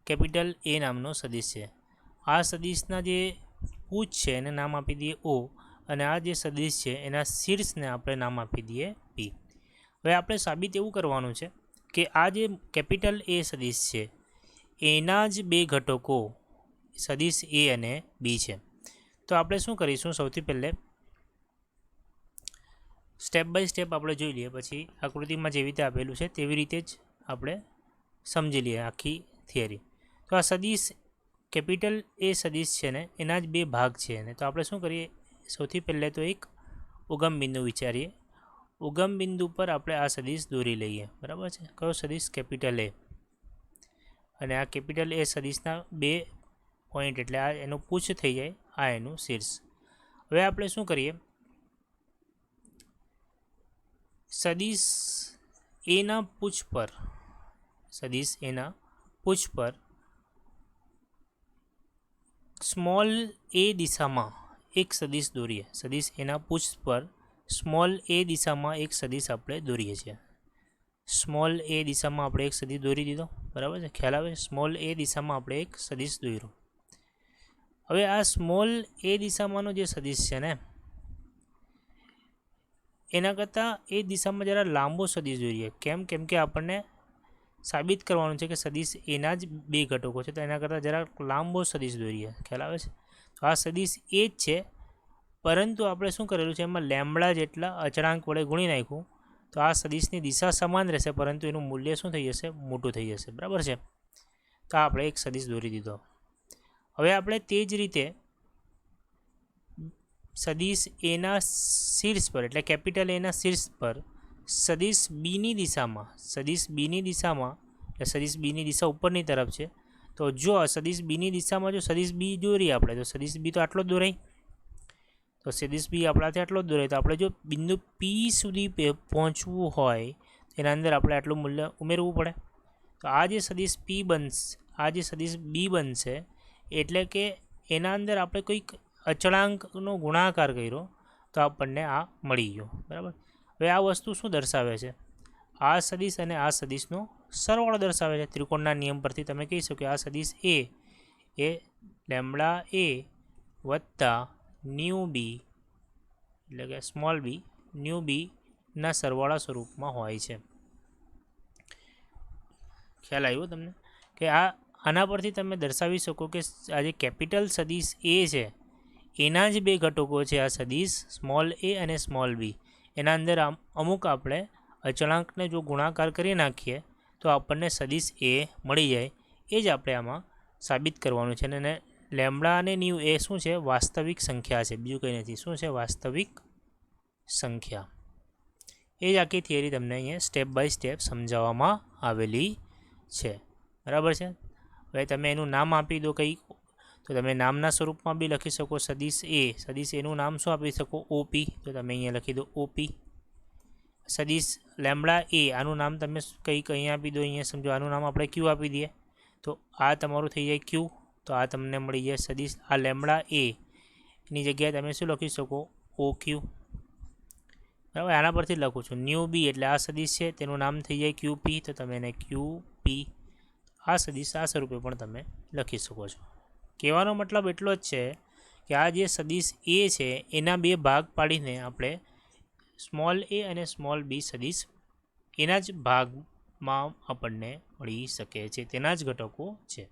Speaker 1: કેપિટલ A નામનો સદિશ છે. આ સદિશના જે પૂછ છે એને નામ આપી દઈએ O, અને આ જે સદિશ છે એના શીર્ષને આપણે નામ આપી દઈએ P. હવે આપણે સાબિત એવું કરવાનું છે કે આ જે કેપિટલ A સદિશ છે એના જ બે ઘટકો સદિશ એ અને બી છે. તો આપણે શું કરીશું, સૌથી પહેલે સ્ટેપ બાય સ્ટેપ આપણે જોઈ લઈએ, પછી આકૃતિમાં જેવી રીતે આપેલું છે તેવી રીતે જ આપણે સમજી લઈએ આખી થિયરી. તો આ સદિશ કેપિટલ એ સદિશ છે ને એના જ બે ભાગ છે ને. તો આપણે શું કરીએ, સૌથી પહેલે તો એક ઉગમ બિંદુ વિચારીએ. ઉગમ બિંદુ પર આપણે આ સદિશ દોરી લઈએ. બરાબર છે. કયો સદિશ? કેપિટલ એ. અને આ કેપિટલ એ સદિશના બે પોઈન્ટ એટલે આ એનું પૂછ થઈ જાય, આ એનું શીર્ષ. હવે આપણે શું કરીએ, સદિશ એના પૂછ પર, સદિશ એના પૂછ પર સ્મોલ એ દિશામાં એક સદિશ દોરીએ. સદિશ એના પૂછ પર સ્મોલ એ દિશામાં એક સદિશ આપણે દોરીએ છીએ. સ્મોલ એ દિશામાં આપણે એક સદિશ દોરી દીધો. બરાબર છે, ખ્યાલ આવે? સ્મોલ એ દિશામાં આપણે એક સદિશ દોર્યો. હવે આ સ્મોલ એ દિશામાંનો જે સદિશ છે ને એના કરતાં એ દિશામાં જરા લાંબો સદિશ દોરીએ. કેમ કે આપણને સાબિત કરવાનું છે કે સદિશ એના જ બે ઘટકો છે, તો એના કરતાં જરા લાંબો સદિશ દોરીએ. ખ્યાલ આવે છે? તો આ સદિશ એ જ છે, પરંતુ આપણે શું કરેલું છે, એમાં લેમ્બડા જેટલા અચળાંક વડે ગુણી નાખ્યું. તો આ સદિશની દિશા સમાન રહેશે, પરંતુ એનું મૂલ્ય શું થઈ જશે? મોટું થઈ જશે. બરાબર છે. તો આપણે એક સદિશ દોરી દીધો. હવે આપણે તે જ રીતે સદિશ એના શીર્ષ પર એટલે કેપિટલ એના શીર્ષ પર સદિશ બીની દિશામાં, સદિશ બીની દિશામાં એટલે સદિશ બીની દિશા ઉપરની તરફ છે. તો જો સદિશ બીની દિશામાં જો સદિશ બી દોરીએ આપણે, તો સદિશ બી તો આટલો જ દોરાય. તો સદિશ બી આપણાથી આટલો જ દોરાય. તો આપણે જો બિંદુ પી સુધી પહોંચવું હોય એના અંદર આપણે આટલું મૂલ્ય ઉમેરવું પડે. તો આ જે સદિશ પી બનશે, આ જે સદિશ બી બનશે, એટલે કે એના અંદર આપણે કોઈક અચળાંકનો ગુણાકાર કર્યો તો આપણને આ મળી ગયો. બરાબર. હવે આ વસ્તુ શું દર્શાવે છે? આ સદિશ અને આ સદિશનો સરવાળો દર્શાવે છે. ત્રિકોણના નિયમ પરથી તમે કહી શકો કે આ સદિશ એ લેમ્બડા એ વત્તા ન્યૂ બી એટલે કે સ્મોલ બી ન્યૂ બીના સરવાળા સ્વરૂપમાં હોય છે. ખ્યાલ આવ્યો તમને? કે આના પરથી તમે દર્શાવી શકો કે આ જે કેપિટલ સદિશ એ છે એના જ બે ઘટકો છે આ સદિશ સ્મોલ એ અને સ્મોલ બી. એના અંદર અમુક આપણે અચળાંકને જો ગુણાકાર કરી નાખીએ તો આપણને સદિશ એ મળી જાય. એ જ આપણે આમાં સાબિત કરવાનું છે. અને લેમ્બડા અને ન્યૂ એ શું છે? વાસ્તવિક સંખ્યા છે, બીજું કંઈ નથી. શું છે? વાસ્તવિક સંખ્યા. એ જ આખી થિયરી તમને અહીંયા સ્ટેપ બાય સ્ટેપ સમજાવવામાં આવેલી છે. બરાબર છે. હવે તમે એનું નામ આપી દો કંઈક, તો તમે નામના સ્વરૂપમાં બી લખી શકો સદિશ એ. સદિશ એનું નામ શું આપી શકો? ઓપી. તો તમે અહીંયા લખી દો ઓપી. સદિશ લેમ્બડા એ આનું નામ તમે કંઈક અહીંયા આપી દો. અહીંયા સમજો આનું નામ આપણે ક્યુ આપી દઈએ, તો આ તમારું થઈ જાય ક્યુ. તો આ તમને મળી જાય સદિશ આ લેમ્બડા એ એની જગ્યાએ તમે શું લખી શકો? ઓ ક્યુ. બરાબર. આના પરથી લખું છું ન્યૂ બી એટલે આ સદિશ છે, તેનું નામ થઈ જાય ક્યુ પી. તો તમે એને ક્યુ પી આ સદિશ આ સ્વરૂપે પણ તમે લખી શકો છો. કહેવાનો મતલબ એટલો જ છે કે આ જે સદિશ એ છે એના બે ભાગ પાડીને આપણે સ્મોલ એ અને સ્મોલ બી સદિશ એના જ ભાગમાં આપણને મળી શકે છે, તેના જ ઘટકો છે.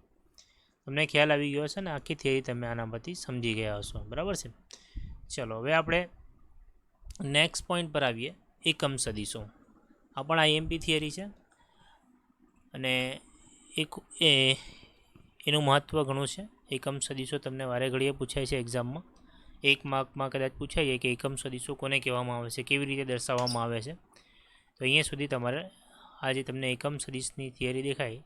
Speaker 1: તમને ખ્યાલ આવી ગયો હશે ને? આખી થિયરી તમે આના પરથી સમજી ગયા હશો. બરાબર છે. ચલો હવે આપણે નેક્સ્ટ પોઈન્ટ પર આવીએ, એકમ સદિશો. આ પણ આઈએમપી થિયરી છે અને એનું મહત્ત્વ ઘણું છે. એકમ સદિશો તમને વારે ઘડીએ પૂછાય છે એક્ઝામમાં. 1 માર્કમાં કદાચ પૂછાઈ જાય કે એકમ સદિશો કોને કહેવામાં આવે છે, કેવી રીતે દર્શાવવામાં આવે છે. તો અહીંયા સુધી તમારે આ જે તમને એકમ સદિશની થિયરી દેખાય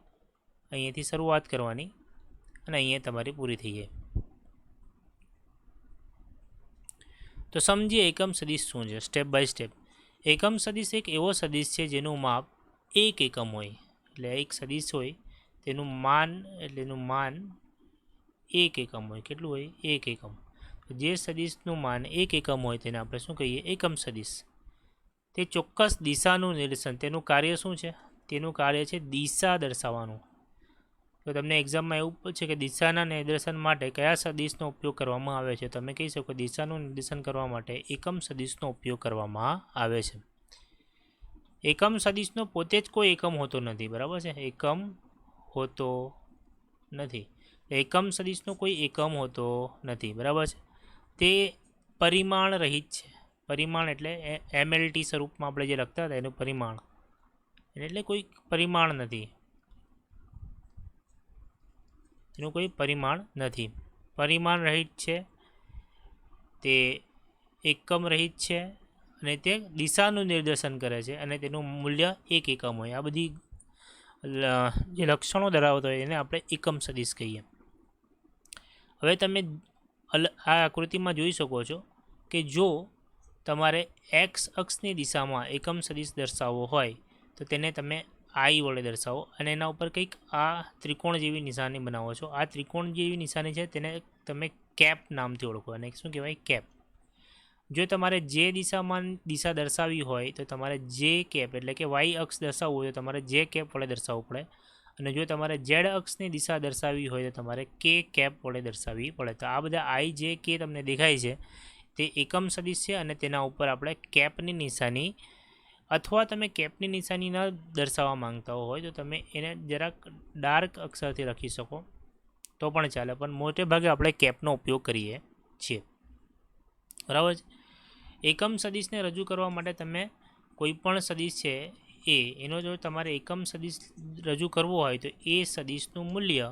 Speaker 1: અહીંયાથી શરૂઆત કરવાની અને અહીંયા તમારી પૂરી થઈ જાય. તો સમજીએ એકમ સદિશ શું છે સ્ટેપ બાય સ્ટેપ. એકમ સદિશ એક એવો સદિશ છે જેનું માપ 1 એકમ હોય. એટલે એક સદિશ હોય તેનું માન એટલે એનું માન 1 એકમ હોય. કેટલું હોય? 1 એકમ. જે સદિશનું માન 1 એકમ હોય તેને આપણે શું કહીએ? એકમ સદિશ. તે ચોક્કસ દિશાનું નિર્દેશન, તેનું કાર્ય શું છે? તેનું કાર્ય છે દિશા દર્શાવવાનું. તો તમને એક્ઝામમાં એવું પૂછે કે દિશાના નિર્દેશન માટે કયા સદિશનો ઉપયોગ કરવામાં આવે છે? તમે કહી શકો દિશાનું નિર્દેશન કરવા માટે એકમ સદિશનો ઉપયોગ કરવામાં આવે છે. એકમ સદિશનો પોતે જ કોઈ એકમ હોતો નથી. બરાબર છે. એકમ હોતો નથી. એકમ સદિશનો કોઈ એકમ હોતો નથી, બરાબર છે. તે પરિમાણ રહિત છે. પરિમાણ એટલે MLT સ્વરૂપમાં આપણે જે લખતા હતા એનું પરિમાણ, એટલે કોઈ પરિમાણ નથી, એનું કોઈ પરિમાણ નથી. પરિમાણ રહિત છે, તે એકમ રહિત છે અને તે દિશાનું નિર્દેશન કરે છે અને તેનું મૂલ્ય એક એકમ હોય. આ બધી જે લક્ષણો ધરાવતા હોય એને આપણે એકમ સદિશ કહીએ. હવે તમે આ આકૃતિમાં જોઈ શકો છો કે જો તમારે એક્સ અક્ષની દિશામાં એકમ સદિશ દર્શાવવો હોય તો તેને તમે આઈ વડે દર્શાવો અને એના ઉપર કંઈક આ ત્રિકોણ જેવી નિશાની બનાવો છો. આ ત્રિકોણ જેવી નિશાની છે તેને તમે કેપ નામથી ઓળખો, અને શું કહેવાય? કેપ. જો તમારે જે દિશામાં દિશા દર્શાવવી હોય તો તમારે જે કેપ એટલે કે વાય અક્ષ દર્શાવવું હોય તો તમારે જે કેપ વડે દર્શાવવું પડે, અને જો તમારે ઝેડ અક્ષની દિશા દર્શાવવી હોય તો તમારે કે કેપ વડે દર્શાવવી પડે. તો આ બધા આઈ જે કે તમને દેખાય છે તે એકમ સદિશ છે અને તેના ઉપર આપણે કેપની નિશાની, અથવા તમે કેપની નિશાની ન દર્શાવવા માંગતા હોય તો તમે એને જરાક ડાર્ક અક્ષરથી લખી શકો તો પણ ચાલે, પણ મોટે ભાગે આપણે કેપનો ઉપયોગ કરીએ છીએ, બરાબર છે. એકમ સદિશને રજૂ કરવા માટે તમે કોઈ પણ સદિશ છે એનો જો તમારે એકમ સદિશ રજૂ કરવો હોય તો એ સદિશનું મૂલ્ય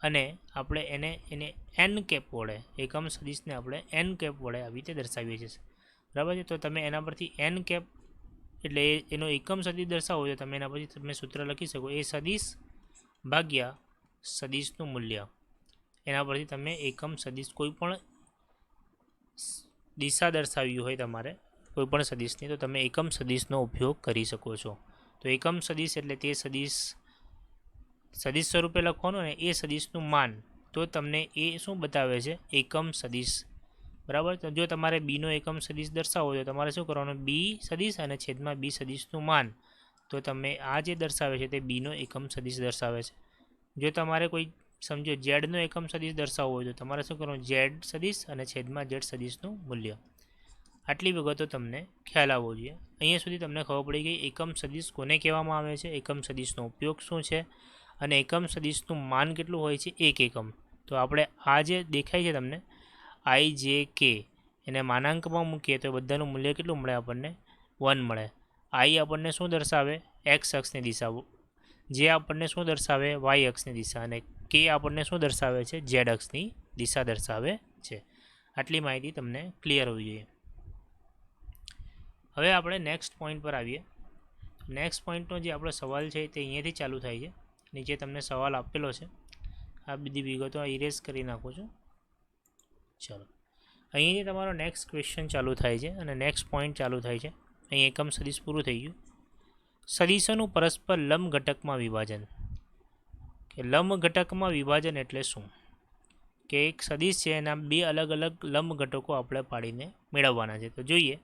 Speaker 1: અને આપણે એને એન કેપ વડે, એકમ સદિશને આપણે એન કેપ વડે આવી રીતે દર્શાવીએ છીએ, બરાબર છે. તો તમે એના પરથી એન કેપ એટલે એનો એકમ સદિશ દર્શાવો તો તમે એના પછી તમે સૂત્ર લખી શકો, એ સદિશ ભાગ્યા સદિશનું મૂલ્ય. એના પરથી તમે એકમ સદિશ કોઈ પણ દિશા દર્શાવવી હોય તમારે કોઈ પણ સદિશની તો તમે એકમ સદિશનો ઉપયોગ કરી શકો છો. તો એકમ સદિશ એટલે તે સદિશ સ્વરૂપે લખવાનું અને એ સદિશનું માન, તો તમને એ શું બતાવે છે? એકમ સદિશ, બરાબર. તો જો તમારે બીનો એકમ સદિશ દર્શાવો તો તમારે શું કરવાનું? બી સદિશ અને છેદમાં બી સદિશનું માન, તો તમે આ જે દર્શાવે છે તે બીનો એકમ સદિશ દર્શાવે છે. જો તમારે કોઈ સમજો ઝેડનો એકમ સદિશ દર્શાવવો હોય તો તમારે શું કરવાનું? ઝેડ સદિશ અને છેદમાં ઝેડ સદિશનું મૂલ્ય. આટલી વિગતો તમને ખ્યાલ આવવો જોઈએ. અહીંયા સુધી તમને ખબર પડી ગઈ એકમ સદિશ કોને કહેવામાં આવે છે, એકમ સદિશનો ઉપયોગ શું છે અને એકમ સદિશનું માન કેટલું હોય છે, એક એકમ. તો આપણે આ જે દેખાય છે તમને આઈ જે કે એને માનાંકમાં મૂકીએ તો બધાનું મૂલ્ય કેટલું મળે આપણને? 1 મળે. આઈ આપણને શું દર્શાવે? એક્સ અક્ષની દિશા. જે આપણને શું દર્શાવે? વાય અક્ષની દિશા. અને કે આપણને શું દર્શાવે છે? ઝેડ અક્ષની દિશા દર્શાવે છે. આટલી માહિતી તમને ક્લિયર હોવી જોઈએ. હવે આપણે નેક્સ્ટ પોઈન્ટ પર આવીએ. નેક્સ્ટ પોઈન્ટનો જે આપણો સવાલ છે તે અહીંયાથી ચાલુ થાય છે. નીચે તમને સવાલ આપેલો છે, આ બધી વિગતો ઇરેઝ કરી નાખું છું. ચાલો, અહીંયાથી તમારો નેક્સ્ટ ક્વેશ્ચન ચાલુ થાય છે અને નેક્સ્ટ પોઈન્ટ ચાલુ થાય છે. અહીં એકમ સદિશ પૂરું થઈ ગયું. સદિશોનું પરસ્પર લંબ ઘટકમાં વિભાજન. કે લંબ ઘટકમાં વિભાજન એટલે શું? કે એક સદિશ છે એના બે અલગ અલગ લંબ ઘટકો આપણે પાડીને મેળવવાના છે. તો જોઈએ,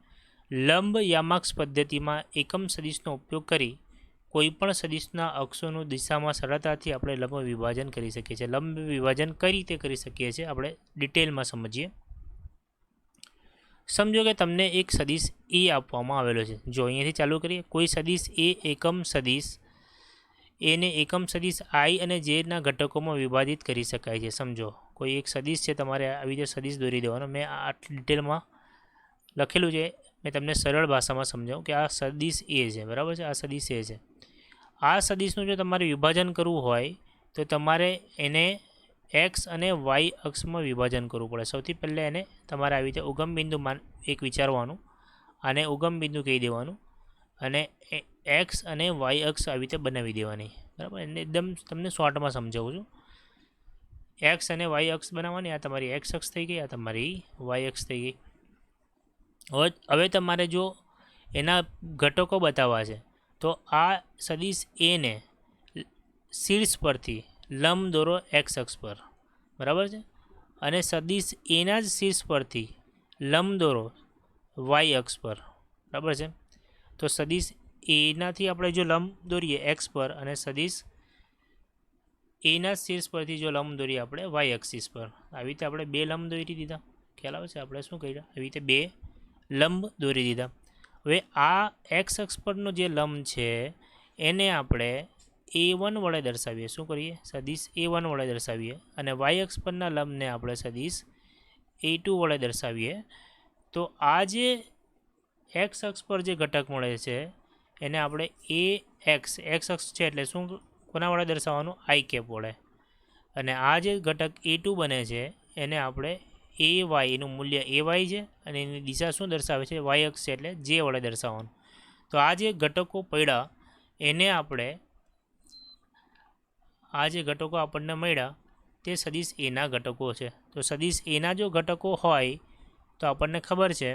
Speaker 1: લંબ યામાક્ષ પદ્ધતિમાં એકમ સદિશનો ઉપયોગ કરી કોઈપણ સદિશના અક્ષોનું દિશામાં સરળતાથી આપણે લંબ વિભાજન કરી શકીએ છીએ. લંબ વિભાજન કઈ રીતે કરી શકીએ છીએ આપણે ડિટેલમાં સમજીએ. સમજો કે તમને એક સદિશ એ આપવામાં આવેલો છે. જો અહીંયાથી ચાલુ કરીએ, કોઈ સદિશ એ એકમ સદિશ એને એકમ સદિશ આઈ અને જેના ઘટકોમાં વિભાજિત કરી શકાય છે. સમજો કોઈ એક સદિશ છે, તમારે આવી રીતે સદિશ દોરી દેવાનો. મેં આ ડિટેલમાં લખેલું છે, મેં તમને સરળ ભાષામાં સમજાવું કે આ સદિશ એ છે, બરાબર છે. આ સદિશ એ છે. આ સદિશનું જો તમારે વિભાજન કરવું હોય તો તમારે એને એક્સ અને વાય અક્ષમાં વિભાજન કરવું પડે. સૌથી પહેલાં એને તમારે આવી રીતે ઉગમ બિંદુ એક વિચારવાનું અને ઉગમ બિંદુ કહી દેવાનું અને એક્સ અને વાય અક્ષ આવી રીતે બનાવી દેવાની, બરાબર. એને એકદમ તમને શોર્ટમાં સમજાવું છું. એક્સ અને વાય અક્ષ બનાવવાની. આ તમારી એક્સ અક્ષ થઈ ગઈ, આ તમારી વાય અક્ષ થઈ ગઈ. હવે તમારે જો એના ઘટકો બતાવવા છે તો આ સદિશ એને શીર્ષ પરથી લંબ દોરો એક્સ અક્ષ પર, બરાબર છે. અને સદિશ એના જ શીર્ષ પરથી લંબ દોરો વાય અક્ષ પર, બરાબર છે. તો સદિશ એનાથી આપણે જો લંબ દોરીએ એક્સ પર અને સદિશ એના શીર્ષ પરથી જો લંબ દોરીએ આપણે વાય એક્સિસ પર, આવી રીતે આપણે બે લંબ દોરી દીધા. ખ્યાલ આવે છે? આપણે શું કર્યા? આવી રીતે બે લંબ દોરી દીધા. હવે આ એક્સ અક્ષ પરનો જે લંબ છે એને આપણે A1 વડે દર્શાવીએ. શું કરીએ? સદિશ A1 વડે દર્શાવીએ અને વાય અક્ષ પરના લંબને આપણે સદિશ A2 વડે દર્શાવીએ. તો આ જે એક્સ અક્ષ પર જે ઘટક મળે છે એને આપણે એક્સ અક્ષ છે એટલે શું કોના વડે દર્શાવવાનું? આઈ કેપ વડે. અને આ જે ઘટક A2 બને છે એને આપણે AY, એનું મૂલ્ય AY છે અને એની દિશા શું દર્શાવે છે? વાય અક્ષ છે એટલે જે વડે દર્શાવવાનું. તો આ જે ઘટકો પડ્યા એને આપણે આ જે ઘટકો આપણને મળ્યા તે સદિશ એના ઘટકો છે. તો સદિશ એના જો ઘટકો હોય તો આપણને ખબર છે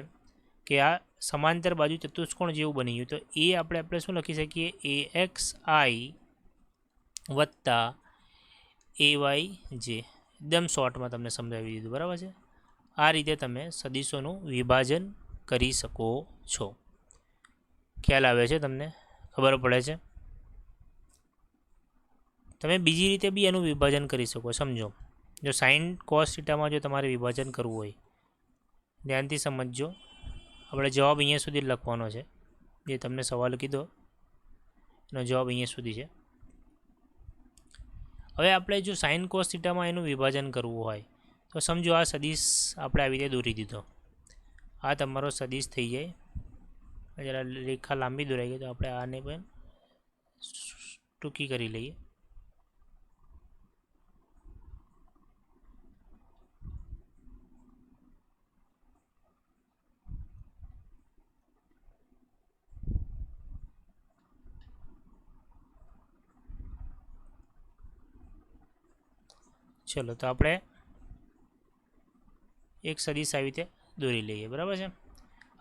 Speaker 1: કે આ સમાંતર બાજુ ચતુષ્કોણ જેવું બની ગયું. તો એ આપણે શું લખી શકીએ? AXI વત્તા AYJ. એકદમ શોર્ટમાં તમને સમજાવી દીધું, બરાબર છે. આ રીતે તમે સદિશોનું વિભાજન કરી શકો છો. ખ્યાલ આવે છે તમને? ખબર પડે છે? તમે બીજી રીતે બી એનું વિભાજન કરી શકો. સમજો, જો સાઇન કોસ થીટામાં જો તમારે વિભાજન કરવું હોય, ધ્યાનથી સમજજો. આપણે જવાબ અહીંયા સુધી લખવાનો છે. જે તમને સવાલ કીધો એનો જવાબ અહીંયા સુધી છે. હવે આપણે જો સાઇન કોસ થીટામાં એનું વિભાજન કરવું હોય તો સમજો આ સદિશ આપણે આવી રીતે દોરી દીધો. આ તમારો સદિશ થઈ જાય. જરા રેખા લાંબી દોરાઈ ગઈ તો આપણે આને પણ ટૂંકી કરી લઈએ. ચલો, તો આપણે એક સદિશ આવી રીતે દોરી લઈએ, બરાબર છે.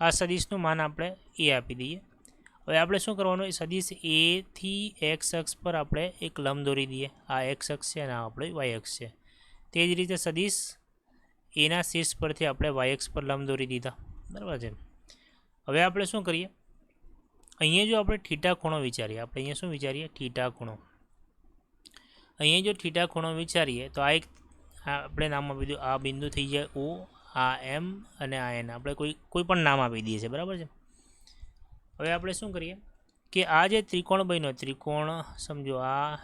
Speaker 1: આ સદિશનું માન આપણે એ આપી દઈએ. હવે આપણે શું કરવાનું? એ સદિશ એથી એક્સ અક્ષ પર આપણે એક લંબ દોરી દઈએ. આ એક્સ અક્ષ છે અને આ આપણે વાય અક્ષ છે. તે જ રીતે સદિશ એના શીર્ષ પરથી આપણે વાય અક્ષ પર લંબ દોરી દીધા, બરાબર છે. હવે આપણે શું કરીએ? અહીંયા જો આપણે થીટા ખૂણો વિચારીએ, આપણે અહીંયા શું વિચારીએ? થીટા ખૂણો. અહીંયા જો થીટા ખૂણો વિચારીએ તો આ એક આપણે નામ આપી દઉં. આ બિંદુ થઈ જાય O, આ M અને આ N. આપણે કોઈ પણ નામ આપી દઈએ છીએ, બરાબર છે. હવે આપણે શું કરીએ કે આ જે ત્રિકોણ બન્યો, ત્રિકોણ સમજો આ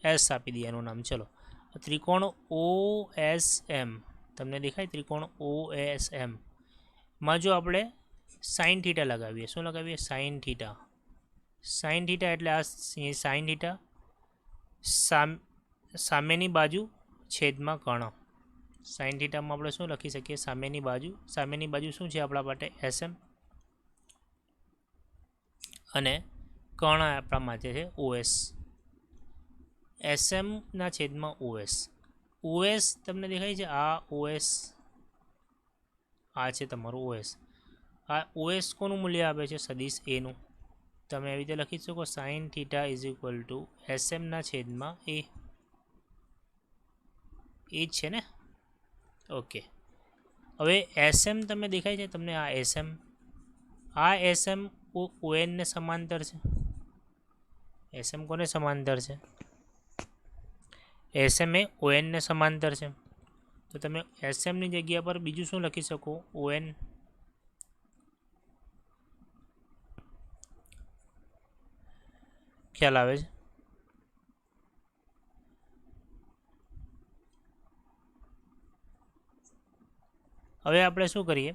Speaker 1: S આપી દઈએ એનું નામ. ચલો, ત્રિકોણ OSM તમને દેખાય? ત્રિકોણ OSM માં જો આપણે સાઇન થીટા લગાવીએ, શું લગાવીએ? Sine theta. સાઇન થીટા એટલે આ સાઇન થીટા સામેની બાજુ છેદમાં કર્ણ. સાઇન થીટામાં આપણે શું લખી શકીએ? સામેની બાજુ. સામેની બાજુ શું છે આપણા માટે? SM. અને કર્ણ આપણા માટે છે OS. SM ના છેદમાં OS. OS તમને દેખાય છે? આ OS, આ છે તમારું OS. આ OS કોનું મૂલ્ય આપે છે? સદિશ એનું. તમે એવી રીતે લખી શકો sine theta is equal two SM ના છેદમાં A. એ જ છે ને? ઓકે. હવે SM તમે દેખાય છે તમને? આ SM, આ SM ON ને સમાંતર છે. SM કોને સમાંતર છે? SM એ ON ને સમાંતર છે. તો તમે SM ની જગ્યા પર બીજું શું લખી શકો? ON. ખ્યાલ આવે છે? હવે આપણે શું કરીએ?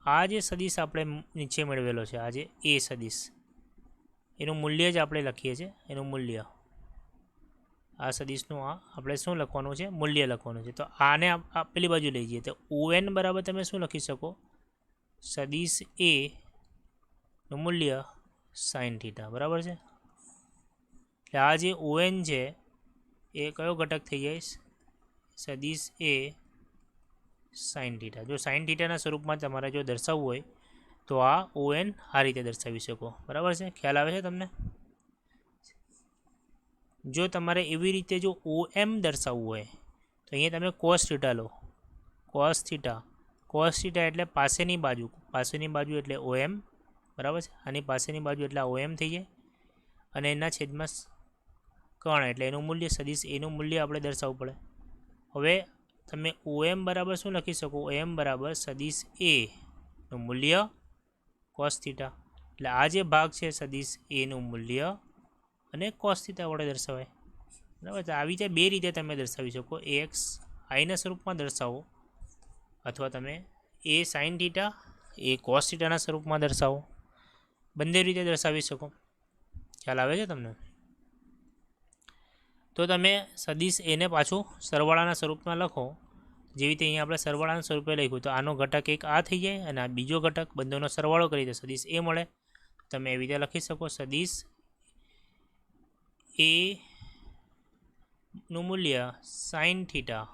Speaker 1: આ જે સદિશ આપણે નીચે મેળવેલો છે, આ જે એ સદિશ, એનું મૂલ્ય જ આપણે લખીએ છીએ. એનું મૂલ્ય, આ સદિશનું આ આપણે શું લખવાનું છે? મૂલ્ય લખવાનું છે. તો આને પેલી બાજુ લઈ જઈએ તો ON બરાબર તમે શું લખી શકો? સદિશ એ નું મૂલ્ય સાઇન થીટા, બરાબર છે. એટલે આ જે ON છે એ કયો ઘટક થઈ જાય? સદિશ એ સાઇન થીટા. જો સાઇન થીટાના સ્વરૂપમાં તમારે જો દર્શાવવું હોય તો આ ON આ રીતે દર્શાવી શકો, બરાબર છે. ખ્યાલ આવે છે તમને? જો તમારે એવી રીતે જો OM દર્શાવવું હોય તો અહીંયા તમે કોસ થીટા લો. કોસ થીટા, કોસ થીટા એટલે પાસેની બાજુ. પાસેની બાજુ એટલે OM, બરાબર છે. આની પાસેની બાજુ એટલે OM થઈ જાય અને એના છેદમાં કર્ણ એટલે એનું મૂલ્ય, સદિશ એનું મૂલ્ય આપણે દર્શાવવું પડે. હવે તમે OM બરાબર શું લખી શકો? OM બરાબર સદિશ એ નું મૂલ્ય કોસ થીટા. એટલે આ જે ભાગ છે સદિશ એનું મૂલ્ય અને કોસ થીટા વડે દર્શાવાય, બરાબર છે. આવી રીતે બે રીતે તમે દર્શાવી શકો, એ એક્સ આઈના સ્વરૂપમાં દર્શાવો અથવા તમે એ સાઇન થીટા એ કોસ થીટાના સ્વરૂપમાં દર્શાવો, બંને રીતે દર્શાવી શકો. ખ્યાલ આવે છે તમને? તો તમે સદીશ એને પાછું સરવાળાના સ્વરૂપમાં લખો, જેવી રીતે અહીંયા આપણે સરવાળાના સ્વરૂપે લખ્યું, તો આનો ઘટક એક આ થઈ જાય અને આ બીજો ઘટક, બંનેનો સરવાળો કરી તો સદીશ એ મળે. તમે એવી રીતે લખી શકો, સદીશ એ નું મૂલ્ય સાઇન થીટા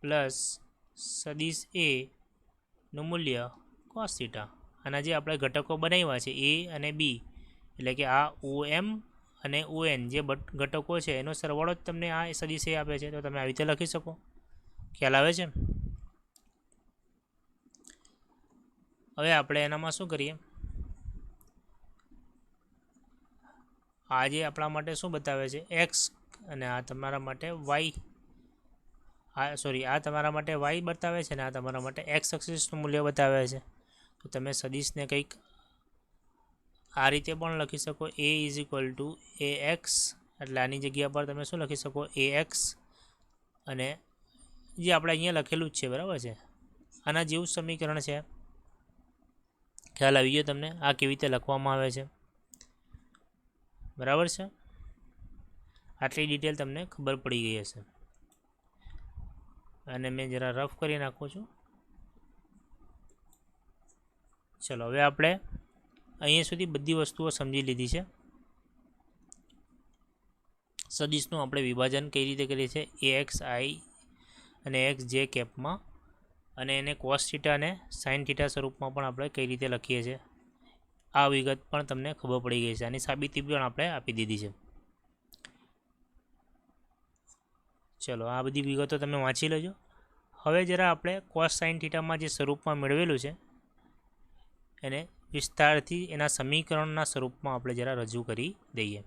Speaker 1: પ્લસ સદીશ એ નું મૂલ્ય કોસ થીટા. આના જે આપણે ઘટકો બનાવ્યા છે એ અને બી, એટલે કે આ OM અને ON જે ઘટકો છે એનો સરવાળો જ તમને આ સદીશ એ આપે છે, તો તમે આવી રીતે લખી શકો. ખ્યાલ આવે છે? હવે આપણે એનામાં શું કરીએ, આ જે આપણા માટે શું બતાવે છે એક્સ અને આ તમારા માટે વાય, આ તમારા માટે વાય બતાવે છે અને આ તમારા માટે એક્સ એક્સિસનું મૂલ્ય બતાવે છે. તો તમે સદીશને કંઈક આ રીતે પણ લખી શકો, A is equal to A x, એટલે આની જગ્યા પર તમે શું લખી શકો, એ એક્સ, અને જે આપણે અહીંયા લખેલું જ છે, બરાબર છે, આના જેવું સમીકરણ છે. ખ્યાલ આવી ગયો તમને આ કેવી રીતે લખવામાં આવે છે? બરાબર છે, આટલી ડિટેલ તમને ખબર પડી ગઈ હશે. અને મેં જરા રફ કરી નાખું છું. ચલો, હવે આપણે અહીંયા સુધી બધી વસ્તુઓ સમજી લીધી છે. સદીશનું આપણે વિભાજન કઈ રીતે કરીએ છીએ, એ એક્સ આઈ અને એક્સ જે કેપમાં, અને એને કોસ થીટા અને સાઇન થીટા સ્વરૂપમાં પણ આપણે કઈ રીતે લખીએ છીએ, આ વિગત પણ તમને ખબર પડી ગઈ છે. આની સાબિતી પણ આપણે આપી દીધી છે. ચલો, આ બધી વિગતો તમે વાંચી લેજો. હવે જરા આપણે કોસ સાઇન થીટામાં જે સ્વરૂપમાં મેળવેલું છે એને વિસ્તારથી એના સમીકરણના સ્વરૂપમાં આપણે જરા રજૂ કરી દઈએ.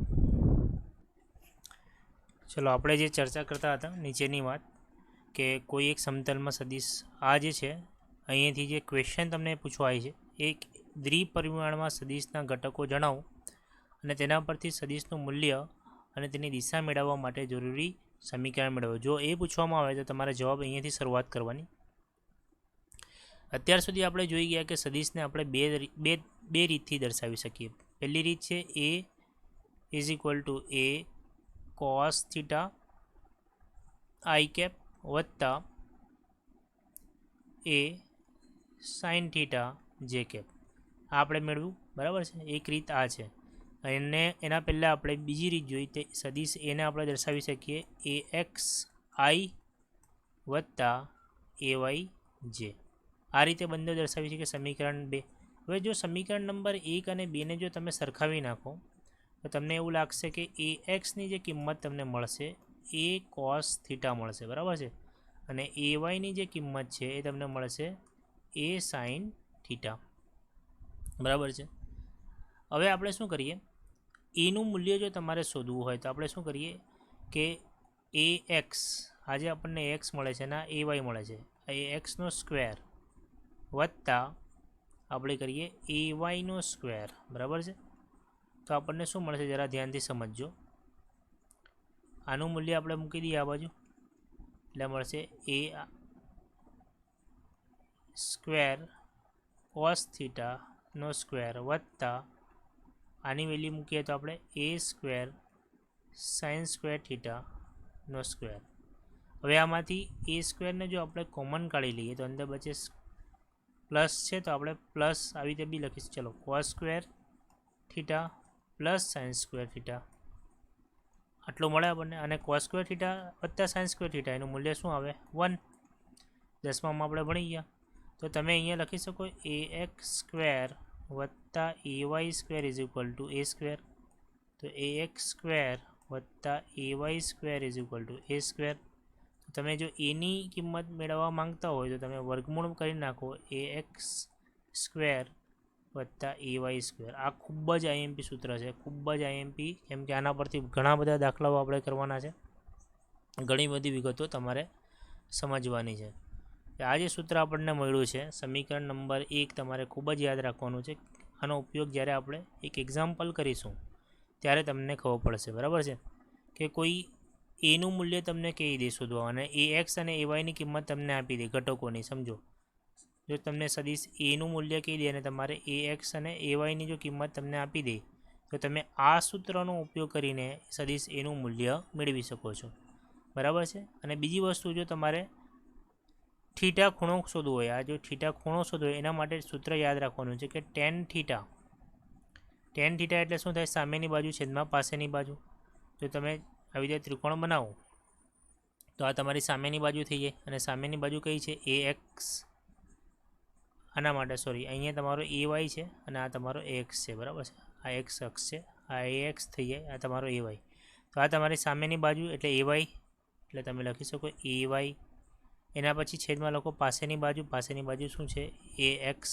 Speaker 1: ચલો, આપણે જે ચર્ચા કરતા હતા નીચેની વાત, કે કોઈ એક સમતલમાં સદીશ આ જે છે, અહીંયાથી જે ક્વેશ્ચન તમને પૂછવાય છે, એક દ્વિપરિમાણમાં સદીશના ઘટકો જણાવો અને તેના પરથી સદીશનું મૂલ્ય અને તેની દિશા મેળવવા માટે જરૂરી સમીકરણ મેળવો. જો એ પૂછવામાં આવે તો તમારે જવાબ અહીંયાથી શરૂઆત કરવાની. અત્યાર સુધી આપણે જોઈ ગયા કે સદીશને આપણે બે રીતથી દર્શાવી શકીએ. પહેલી રીત છે A is equal to A cos theta I cap વત્તા A sine theta J cap, આ આપણે મેળવ્યું, બરાબર છે. એક રીત આ છે. અને એના પહેલાં આપણે બીજી રીત જોઈ, તે સદીશ એને આપણે દર્શાવી શકીએ એ એક્સ આઈ વત્તા એ વાય જે, આ રીતે બંને દર્શાવી શકીએ સમીકરણ 2. હવે જો સમીકરણ નંબર 1 અને 2ને જો તમે સરખાવી નાખો તો તમને એવું લાગશે કે એ એક્સની જે કિંમત તમને મળશે એ કોસ થીટા મળશે, બરાબર છે, અને એ વાયની જે કિંમત છે એ તમને મળશે એ સાઇન થીટા, બરાબર છે. હવે આપણે શું કરીએ, એનું મૂલ્ય જો તમારે શોધવું હોય તો આપણે શું કરીએ કે એ એક્સ, આજે આપણને એક્સ મળે છે અને એ વાય મળે છે, એ એક્સનો સ્ક્વેર વત્તા આપણે કરીએ એ વાયનો સ્ક્વેર, બરાબર છે. તો આપણને શું મળશે જરા ધ્યાનથી સમજજો. આનું મૂલ્ય આપણે મૂકી દઈએ આ બાજુ, એટલે મળશે એ સ્ક્વેર કોસ થીટાનો સ્ક્વેર વત્તા આની વેલ્યુ મૂકીએ તો આપણે એ સ્ક્વેર સાઇન સ્ક્વેર થીટાનો સ્ક્વેર. હવે આમાંથી એ સ્ક્વેરને જો આપણે કોમન કાઢી લઈએ તો અંદર બચે પ્લસ છે, તો આપણે પ્લસ આવી રીતે બી લખીશું. ચલો, cos square theta plus sine square theta આટલું મળે આપણને, અને કોસ સ્ક્વેર થીટા વત્તા સાઇન સ્ક્વેર થીટા એનું મૂલ્ય શું આવે 1. 10માં આપણે ભણી ગયા. તો તમે અહીંયા લખી શકો એ એક્સ સ્ક્વેર વત્તા a y square is equal to a square. તો એ એક્સ સ્ક્વેર વત્તા a y square is equal to a square. તમે જો એની કિંમત મેળવવા માંગતા હોય તો તમે વર્ગમૂળ કરી નાખો એ એક્સ સ્ક્વેર વત્તા એ વાય સ્ક્વેર. આ ખૂબ જ આઈએમપી સૂત્ર છે, ખૂબ જ આઈએમપી, કેમ કે આના પરથી ઘણા બધા દાખલાઓ આપણે કરવાના છે, ઘણી બધી વિગતો તમારે સમજવાની છે. આ જે સૂત્ર આપણને મળ્યું છે સમીકરણ નંબર 1, તમારે ખૂબ જ યાદ રાખવાનું છે. આનો ઉપયોગ જ્યારે આપણે એક એક્ઝામ્પલ કરીશું ત્યારે તમને ખબર પડશે, બરાબર છે. કે કોઈ એનું મૂલ્ય તમને કહી દે શોધવા, અને એ એક્સ અને એ વાયની કિંમત તમને આપી દે ઘટકોની. સમજો, જો તમને સદીશ એનું મૂલ્ય કહી દે અને તમારે એ એક્સ અને એ વાયની જો કિંમત તમને આપી દે, તો તમે આ સૂત્રનો ઉપયોગ કરીને સદીશ એનું મૂલ્ય મેળવી શકો છો, બરાબર છે. અને બીજી વસ્તુ, જો તમારે થીટા ખૂણો શોધવો હોય, આ જો થીટા ખૂણો શોધવો હોય એના માટે સૂત્ર યાદ રાખવાનું છે કે ટેન થીટા. ટેન થીટા એટલે શું થાય? સામેની બાજુ છેદમાં પાસેની બાજુ. જો તમે આવી રીતે ત્રિકોણ બનાવો તો આ તમારી સામેની બાજુ થઈ જાય, અને સામેની બાજુ કઈ છે? એ એક્સ. આના માટે સોરી, અહીંયા તમારો એ વાય છે અને આ તમારો એ એક્સ છે, બરાબર છે. આ એક્સ અક્ષ છે, આ એ એક્સ થઈ જાય, આ તમારો એ વાય. તો આ તમારી સામેની બાજુ એટલે એ વાય, એટલે તમે લખી શકો એ વાય. એના પછી છેદમાં લખો પાસેની બાજુ. પાસેની બાજુ શું છે? એ એક્સ.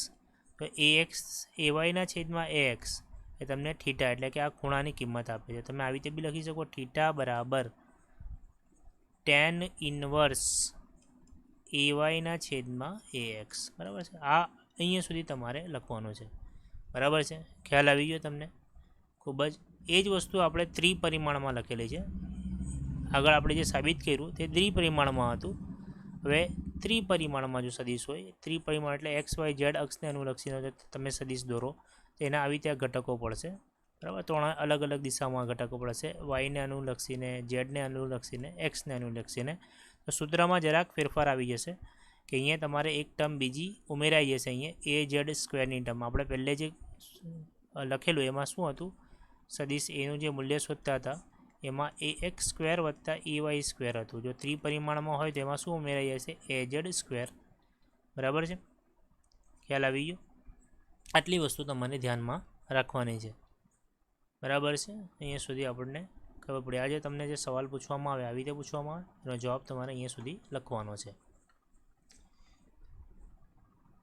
Speaker 1: તો એ એક્સ એ વાયના છેદમાં એ એક્સ એ તમને થીટા એટલે કે આ ખૂણાની કિંમત આપે છે. તમે આવી રીતે બી લખી શકો, થીટા બરાબર ટેન ઇનવર્સ એ વાયના છેદમાં એ એક્સ, બરાબર છે. આ અહીંયા સુધી તમારે લખવાનું છે, બરાબર છે. ખ્યાલ આવી ગયો તમને? ખૂબ જ. એ જ વસ્તુ આપણે ત્રિપરિમાણમાં લખેલી છે. આગળ આપણે જે સાબિત કર્યું તે દ્વિપરિમાણમાં હતું. હવે ત્રિપરિમાણમાં જો સદીશ હોય, ત્રિપરિમાણ એટલે એક્સ વાય ઝેડ અક્ષને અનુલક્ષીને તમે સદીશ દોરો તો એના આવી ત્યાં ઘટકો પડશે, બરાબર. 3 અલગ અલગ દિશામાં ઘટકો પડશે, વાયને અનુલક્ષીને, ઝેડને અનુલક્ષીને, એક્સને અનુલક્ષીને. તો સૂત્રમાં જરાક ફેરફાર આવી જશે કે અહીંયા તમારે એક ટર્મ બીજી ઉમેરાઈ જશે. અહીંયા એ ઝેડ સ્ક્વેરની ટર્મ આપણે પહેલે જે લખેલું એમાં શું હતું? સદીશ એનું જે મૂલ્ય શોધતા હતા એમાં એ એક્સ સ્ક્વેર વત્તા એ વાય સ્ક્વેર હતું. જો ત્રિપરિમાણમાં હોય તો એમાં શું ઉમેરાઈ જશે? એ ઝેડ સ્ક્વેર, બરાબર છે. ખ્યાલ આવી ગયો? આટલી વસ્તુ તમારે ધ્યાનમાં રાખવાની છે, બરાબર છે. અહીંયા સુધી આપણને ખબર પડી. આજે તમને જે સવાલ પૂછવામાં આવે આવી રીતે પૂછવામાં આવે, એનો જવાબ તમારે અહીંયા સુધી લખવાનો છે.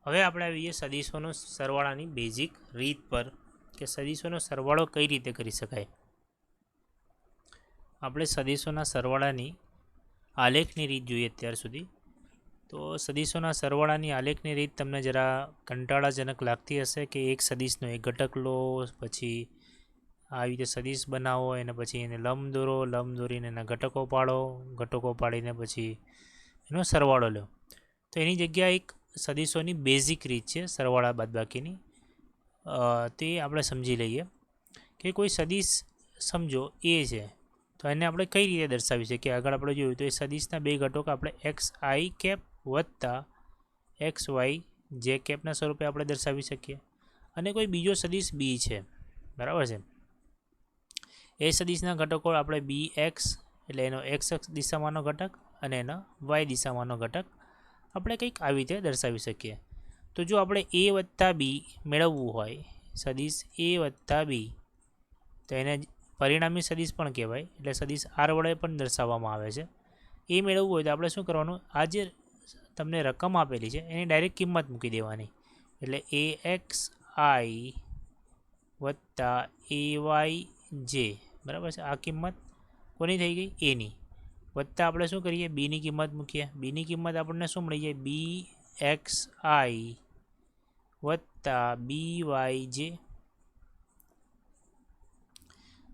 Speaker 1: હવે આપણે આવીએ સદીશોનો સરવાળાની બેઝિક રીત પર, કે સદીશોનો સરવાળો કઈ રીતે કરી શકાય. આપણે સદીશોના સરવાળાની આલેખની રીત જોઈએ અત્યાર સુધી. તો સદીશોના સરવાળાની આલેખની રીત તમને જરા કંટાળાજનક લાગતી હશે કે એક સદીશનો એક ઘટક લો, પછી આવી રીતે સદીશ બનાવો, અને પછી એને લંબ દોરો, લંબ દોરીને એના ઘટકો પાડો, ઘટકો પાડીને પછી એનો સરવાળો લો. તો એની જગ્યાએ એક સદીશોની બેઝિક રીત છે સરવાળા બાદબાકીની, તે આપણે સમજી લઈએ. કે કોઈ સદીશ સમજો એ છે, તો એને આપણે કઈ રીતે દર્શાવી શકીએ? આગળ આપણે જોયું તો એ સદીશના બે ઘટકો આપણે એક્સ આઈ કેપ વત્તા એક્સ વાય જે કેપના સ્વરૂપે આપણે દર્શાવી શકીએ. અને કોઈ બીજો સદીશ બી છે, બરાબર છે. એ સદીશના ઘટકો આપણે બી એક્સ એટલે એનો એક્સ દિશામાંનો ઘટક અને એનો વાય દિશામાંનો ઘટક આપણે કંઈક આવી રીતે દર્શાવી શકીએ. તો જો આપણે એ વત્તા બી મેળવવું હોય, સદીશ એ વત્તા બી, તો એને પરિણામી સદીશ પણ કહેવાય, એટલે સદીશ આર વડે પણ દર્શાવવામાં આવે છે. એ મેળવવું હોય તો આપણે શું કરવાનું? આ જે તમને રકમ આપેલી છે એની ડાયરેક્ટ કિંમત મૂકી દેવાની. એટલે એ એક્સ આઈ વત્તા એ વાય જે, બરાબર છે. આ કિંમત કોની થઈ ગઈ? એની. વત્તા આપણે શું કરીએ? બીની કિંમત મૂકીએ. બીની કિંમત આપણને શું મળી જાય? બી એક્સ આઈ વત્તા બી વાય જે.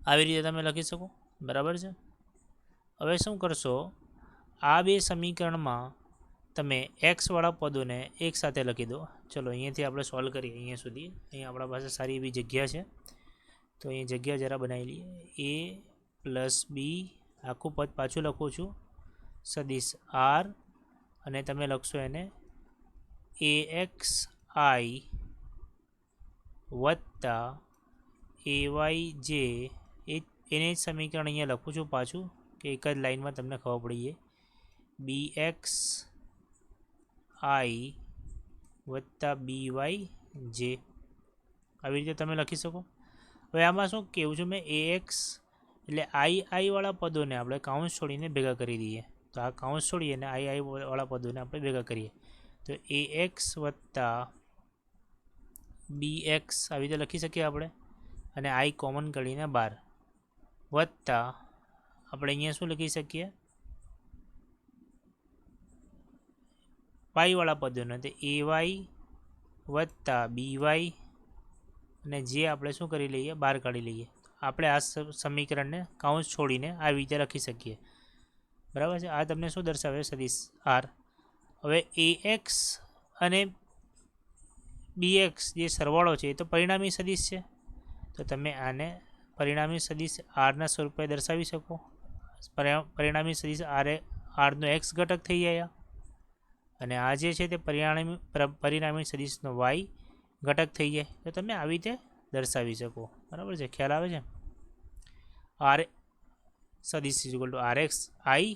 Speaker 1: આવી રીતે તમે લખી શકો, બરાબર છે. હવે શું કરશો? આ બે સમીકરણમાં તમે એક્સવાળા પદોને એકસાથે લખી દો. ચલો અહીંયાથી આપણે સોલ્વ કરીએ. અહીંયા સુધી અહીંયા આપણા પાસે સારી એવી જગ્યા છે, તો અહીંયા જગ્યા જરા બનાવી લઈએ. એ પ્લસ બી આખું પદ પાછું લખું છું, સદીશ આર, અને તમે લખશો એને એ એક્સ આઈ વત્તા એ વાય જે. એને જ સમીકરણ અહીંયા લખું છું પાછું, કે એક જ લાઈનમાં તમને ખબર પડી જાય. બી એક્સ આઈ વત્તા બી વાય જે. આવી રીતે તમે લખી શકો. હવે આમાં શું કહેવું છું મેં? એ એક્સ એટલે આઈવાળા પદોને આપણે કાઉન્સ છોડીને ભેગા કરી દઈએ. તો આ કાઉન્સ છોડીએ અને આઈવાળા પદોને આપણે ભેગા કરીએ. તો એ એક્સ વત્તા બી એક્સ આવી રીતે લખી શકીએ આપણે, અને આઈ કોમન કાઢીને 12 વત્તા આપણે અહીંયા શું લખી શકીએ? પાઈવાળા પદોને, તો એ વાય વત્તા બી વાય, અને જે આપણે શું કરી લઈએ? 12 કાઢી લઈએ. આપણે આ સમીકરણને કાઉન્સ છોડીને આવી રીતે લખી શકીએ, બરાબર છે. આ તમને શું દર્શાવે સદિશ આર. હવે એ એક્સ અને બી એક્સ જે સરવાળો છે એ તો પરિણામી સદિશ છે, તો તમે આને પરિણામી સદિશ આરના સ્વરૂપે દર્શાવી શકો. પરિણામી સદિશ આરનો એક્સ ઘટક થઈ જાય, અને આ જે છે તે પરિણામી સદિશનો વાય ઘટક થઈ જાય. તો તમે આવી રીતે દર્શાવી શકો, બરાબર છે. ખ્યાલ આવે છે. આર સદિશ is equal to R x I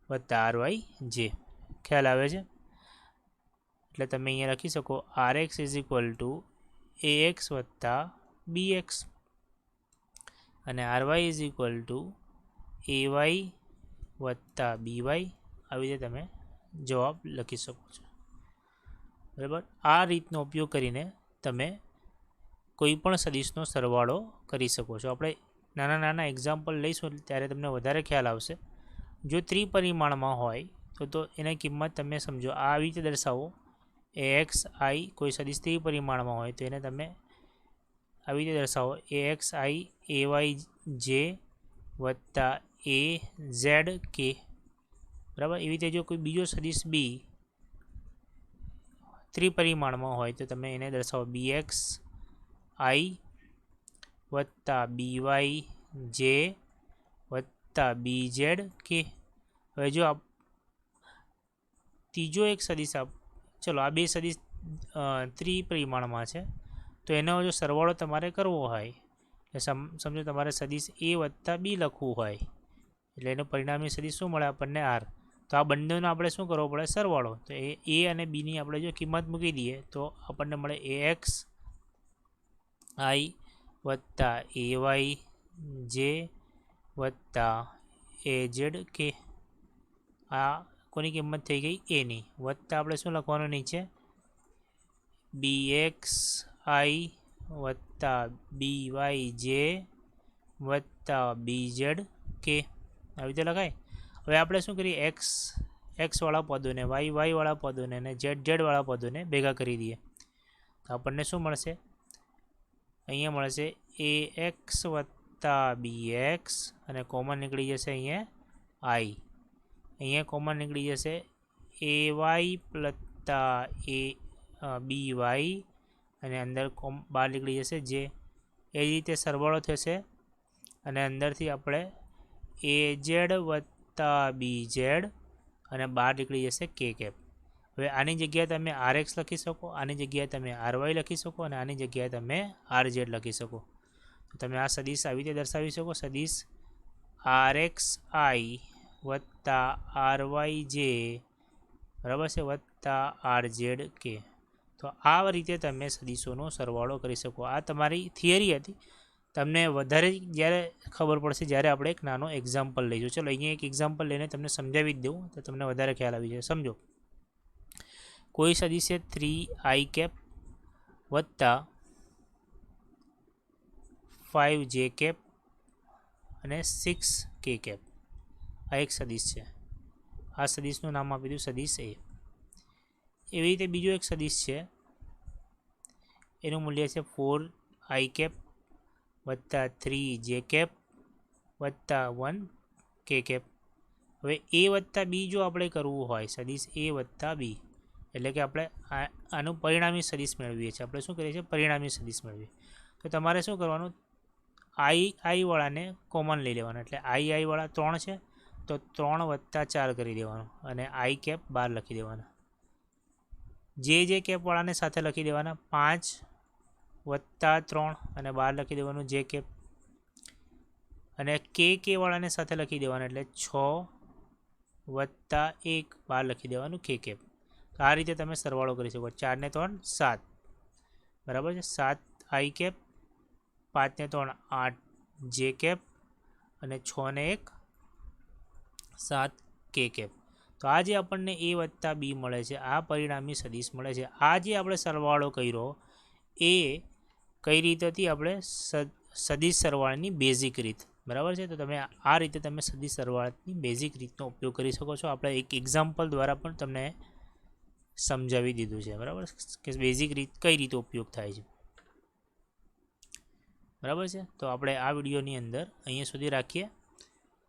Speaker 1: વત્તા આર વાય જે. ખ્યાલ આવે છે. એટલે તમે અહીંયા લખી શકો r x is equal to A x વત્તા બી એક્સ, અને r y is equal to a y વત્તા બી વાય. આવી રીતે તમે જવાબ લખી શકો છો, બરાબર. આ રીતનો ઉપયોગ કરીને તમે કોઈ પણ સદિશનો સરવાળો કરી શકો છો. આપણે નાના નાના એક્ઝામ્પલ લઈશું ત્યારે તમને વધારે ખ્યાલ આવશે. જો ત્રિપરિમાણમાં હોય તો એની કિંમત તમે સમજો આવી રીતે દર્શાવો. એ એક્સ આઈ કોઈ સદિશ ત્રિપરિમાણમાં હોય તો એને તમે આવી રીતે દર્શાવો. એ એક્સ આઈ એ વાય જે વત્તા એ ઝેડ કે, બરાબર. એવી રીતે જો કોઈ બીજો સદિશ બી ત્રિપરિમાણમાં હોય તો તમે એને દર્શાવો બી એક્સ આઈ વત્તા બી વાય જે વત્તા બી ઝેડ કે. હવે જો ત્રીજો એક સદિશ ચલો આ બે સદિશ ત્રિપરિમાણમાં છે, તો એનો જો સરવાળો તમારે કરવો હોય, સમજો તમારે સદિશ એ વત્તા બી લખવું હોય, એટલે એનું પરિણામી સદિશ શું મળે આપણને આર. તો આ બંનેનો આપણે શું કરવો પડે સરવાળો. તો એ અને બીની આપણે જો કિંમત મૂકી દઈએ તો આપણને મળે એ એક્સ આઈ વત્તા એ વાય જે વત્તા એ ઝેડ કે. આ કોની કિંમત થઈ ગઈ એની, વત્તા આપણે શું લખવાનું નીચે બી એક્સ આઈ વત્તા બી વાય જે વત્તા બી ઝેડ કે. આવી રીતે લખાય. હવે આપણે શું કરીએ એક્સવાળા પદોને વાયવાળા પદોને અને ઝેડવાળા પદોને ભેગા કરી દઈએ તો આપણને શું મળશે. અહીંયા મળશે એ એક્સ વત્તા બી એક્સ, અને કોમન નીકળી જશે અહીંયા આઈ. અહીંયા કોમન નીકળી જશે એ વાય વત્તા એ બી વાય, અને અંદર બહાર નીકળી જશે જે. એ જ રીતે સરવાળો થશે, અને અંદરથી આપણે એ ઝેડ વત્તા બી ઝેડ, અને બહાર નીકળી જશે કે કેપ. હવે આની જગ્યાએ તમે આર એક્સ લખી શકો, આની જગ્યાએ તમે આર વાય લખી શકો, અને આની જગ્યાએ તમે આર ઝેડ લખી શકો. તો તમે આ સદિશ આવી રીતે દર્શાવી શકો. સદિશ આર એક્સ આઈ વત્તા આર વાય જે, બરાબર છે, વત્તા આર ઝેડ કે. તો આ રીતે તમે સદિશોનો સરવાળો કરી શકો. આ તમારી થિયરી હતી. તમને વધારે જ્યારે ખબર પડશે જ્યારે આપણે એક નાનો એક્ઝામ્પલ લઈશું. ચલો અહીંયા એક એક્ઝામ્પલ લઈને તમને સમજાવી જ દઉં તો તમને વધારે ખ્યાલ આવી જાય. સમજો, કોઈ સદિશ છે 3i કેપ વત્તા 5j કેપ અને 6k કેપ. આ એક સદિશ છે. આ સદિશનું નામ આપી દીધું સદિશ એ. એવી રીતે બીજો એક સદિશ છે, એનું મૂલ્ય છે 4i કેપ વત્તા 3j કેપ વત્તા 1k કેપ. હવે એ વત્તા બી જો આપણે કરવું હોય, સદિશ એ વત્તા બી, એટલે કે આપણે આનું પરિણામી સદિશ મેળવીએ છીએ. આપણે શું કરીએ છીએ પરિણામી સદિશ મેળવીએ. તો તમારે શું કરવાનું, આઈવાળાને કોમન લઈ લેવાનું. એટલે આઈવાળા 3 છે તો 3 વત્તા 4 કરી દેવાનું, અને આઈ કેપ 12 લખી દેવાના. જે કેપવાળાને સાથે લખી દેવાના 5 વત્તા 3 અને 12 લખી દેવાનું જે કેપ. અને કેવાળાને સાથે લખી દેવાના, એટલે 6 વત્તા 1 12 લખી દેવાનું કે કેપ. તો આ રીતે તમે સરવાળો કરી શકો. 4 ને 3 7, બરાબર છે. 7 આઈ કેપ, 5 ને 3 8 જે કેપ, અને 6 ને 1 7 કે કેપ. તો આ જે આપણને એ વત્તા બી મળે છે, આ પરિણામી સદિશ મળે છે. આ જે આપણે સરવાળો કર્યો એ કઈ રીત હતી, આપણે સદિશ સરવાળાની બેઝિક રીત, બરાબર છે. તો તમે આ રીતે તમે સદિશ સરવાળાની બેઝિક રીતનો ઉપયોગ કરી શકો છો. આપણે એક એક્ઝામ્પલ દ્વારા પણ તમને સમજાવી દીધું છે, બરાબર, કે બેઝિક રીત કઈ રીતે ઉપયોગ થાય છે. બરાબર છે. તો આપણે આ વિડીયોની અંદર અહીંયા સુધી રાખીએ.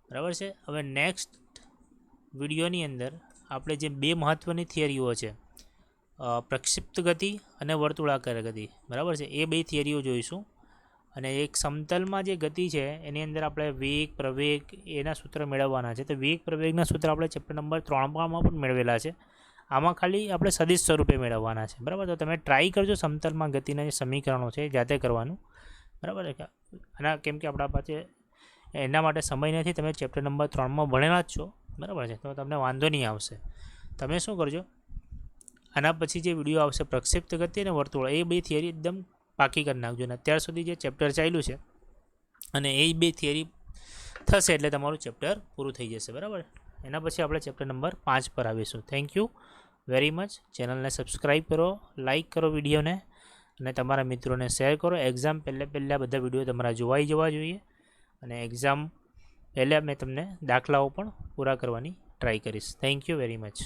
Speaker 1: બરાબર છે. હવે નેક્સ્ટ વિડીયોની અંદર આપણે જે બે મહત્ત્વની થિયરીઓ છે, પ્રક્ષિપ્ત ગતિ અને વર્તુળાકાર ગતિ, બરાબર છે, એ બે થિયરીઓ જોઈશું. અને એક સમતલમાં જે ગતિ છે એની અંદર આપણે વેગ પ્રવેગ એના સૂત્ર મેળવવાના છે. તો વેગ પ્રવેગના સૂત્ર આપણે ચેપ્ટર નંબર 3માં પણ મેળવેલા છે. આમાં ખાલી આપણે સદિશ સ્વરૂપે મેળવવાના છે. બરાબર. તો તમે ટ્રાય કરજો સમતલમાં ગતિના જે સમીકરણો છે જાતે કરવાનું. બરાબર છે. આના કેમ કે આપણા પાસે એના માટે સમય નથી. તમે ચેપ્ટર નંબર 3માં ભણેલા જ છો. બરાબર છે. તો તમને વાંધો નહીં આવશે. તમે શું કરજો, આના પછી જે વિડીયો આવશે પ્રક્ષિપ્ત ગતિ અને વર્તુળ, એ બે થિયરી એકદમ પાકી કરી નાખજો. અને અત્યાર સુધી જે ચેપ્ટર ચાલ્યું છે અને એ બે થિયરી થશે એટલે તમારું ચેપ્ટર પૂરું થઈ જશે. બરાબર. એના પછી આપણે ચેપ્ટર નંબર 5 પર આવીશું. Thank you very much. ચેનલને સબસ્ક્રાઈબ કરો, લાઇક કરો વિડીયોને, અને તમારા મિત્રોને શેર કરો. એક્ઝામ પહેલાં બધા વિડીયો તમારા જોવાઈ જવા જોઈએ. અને એક્ઝામ પહેલાં મેં તમને દાખલાઓ પણ પૂરા કરવાની ટ્રાય કરીશ. Thank you very much.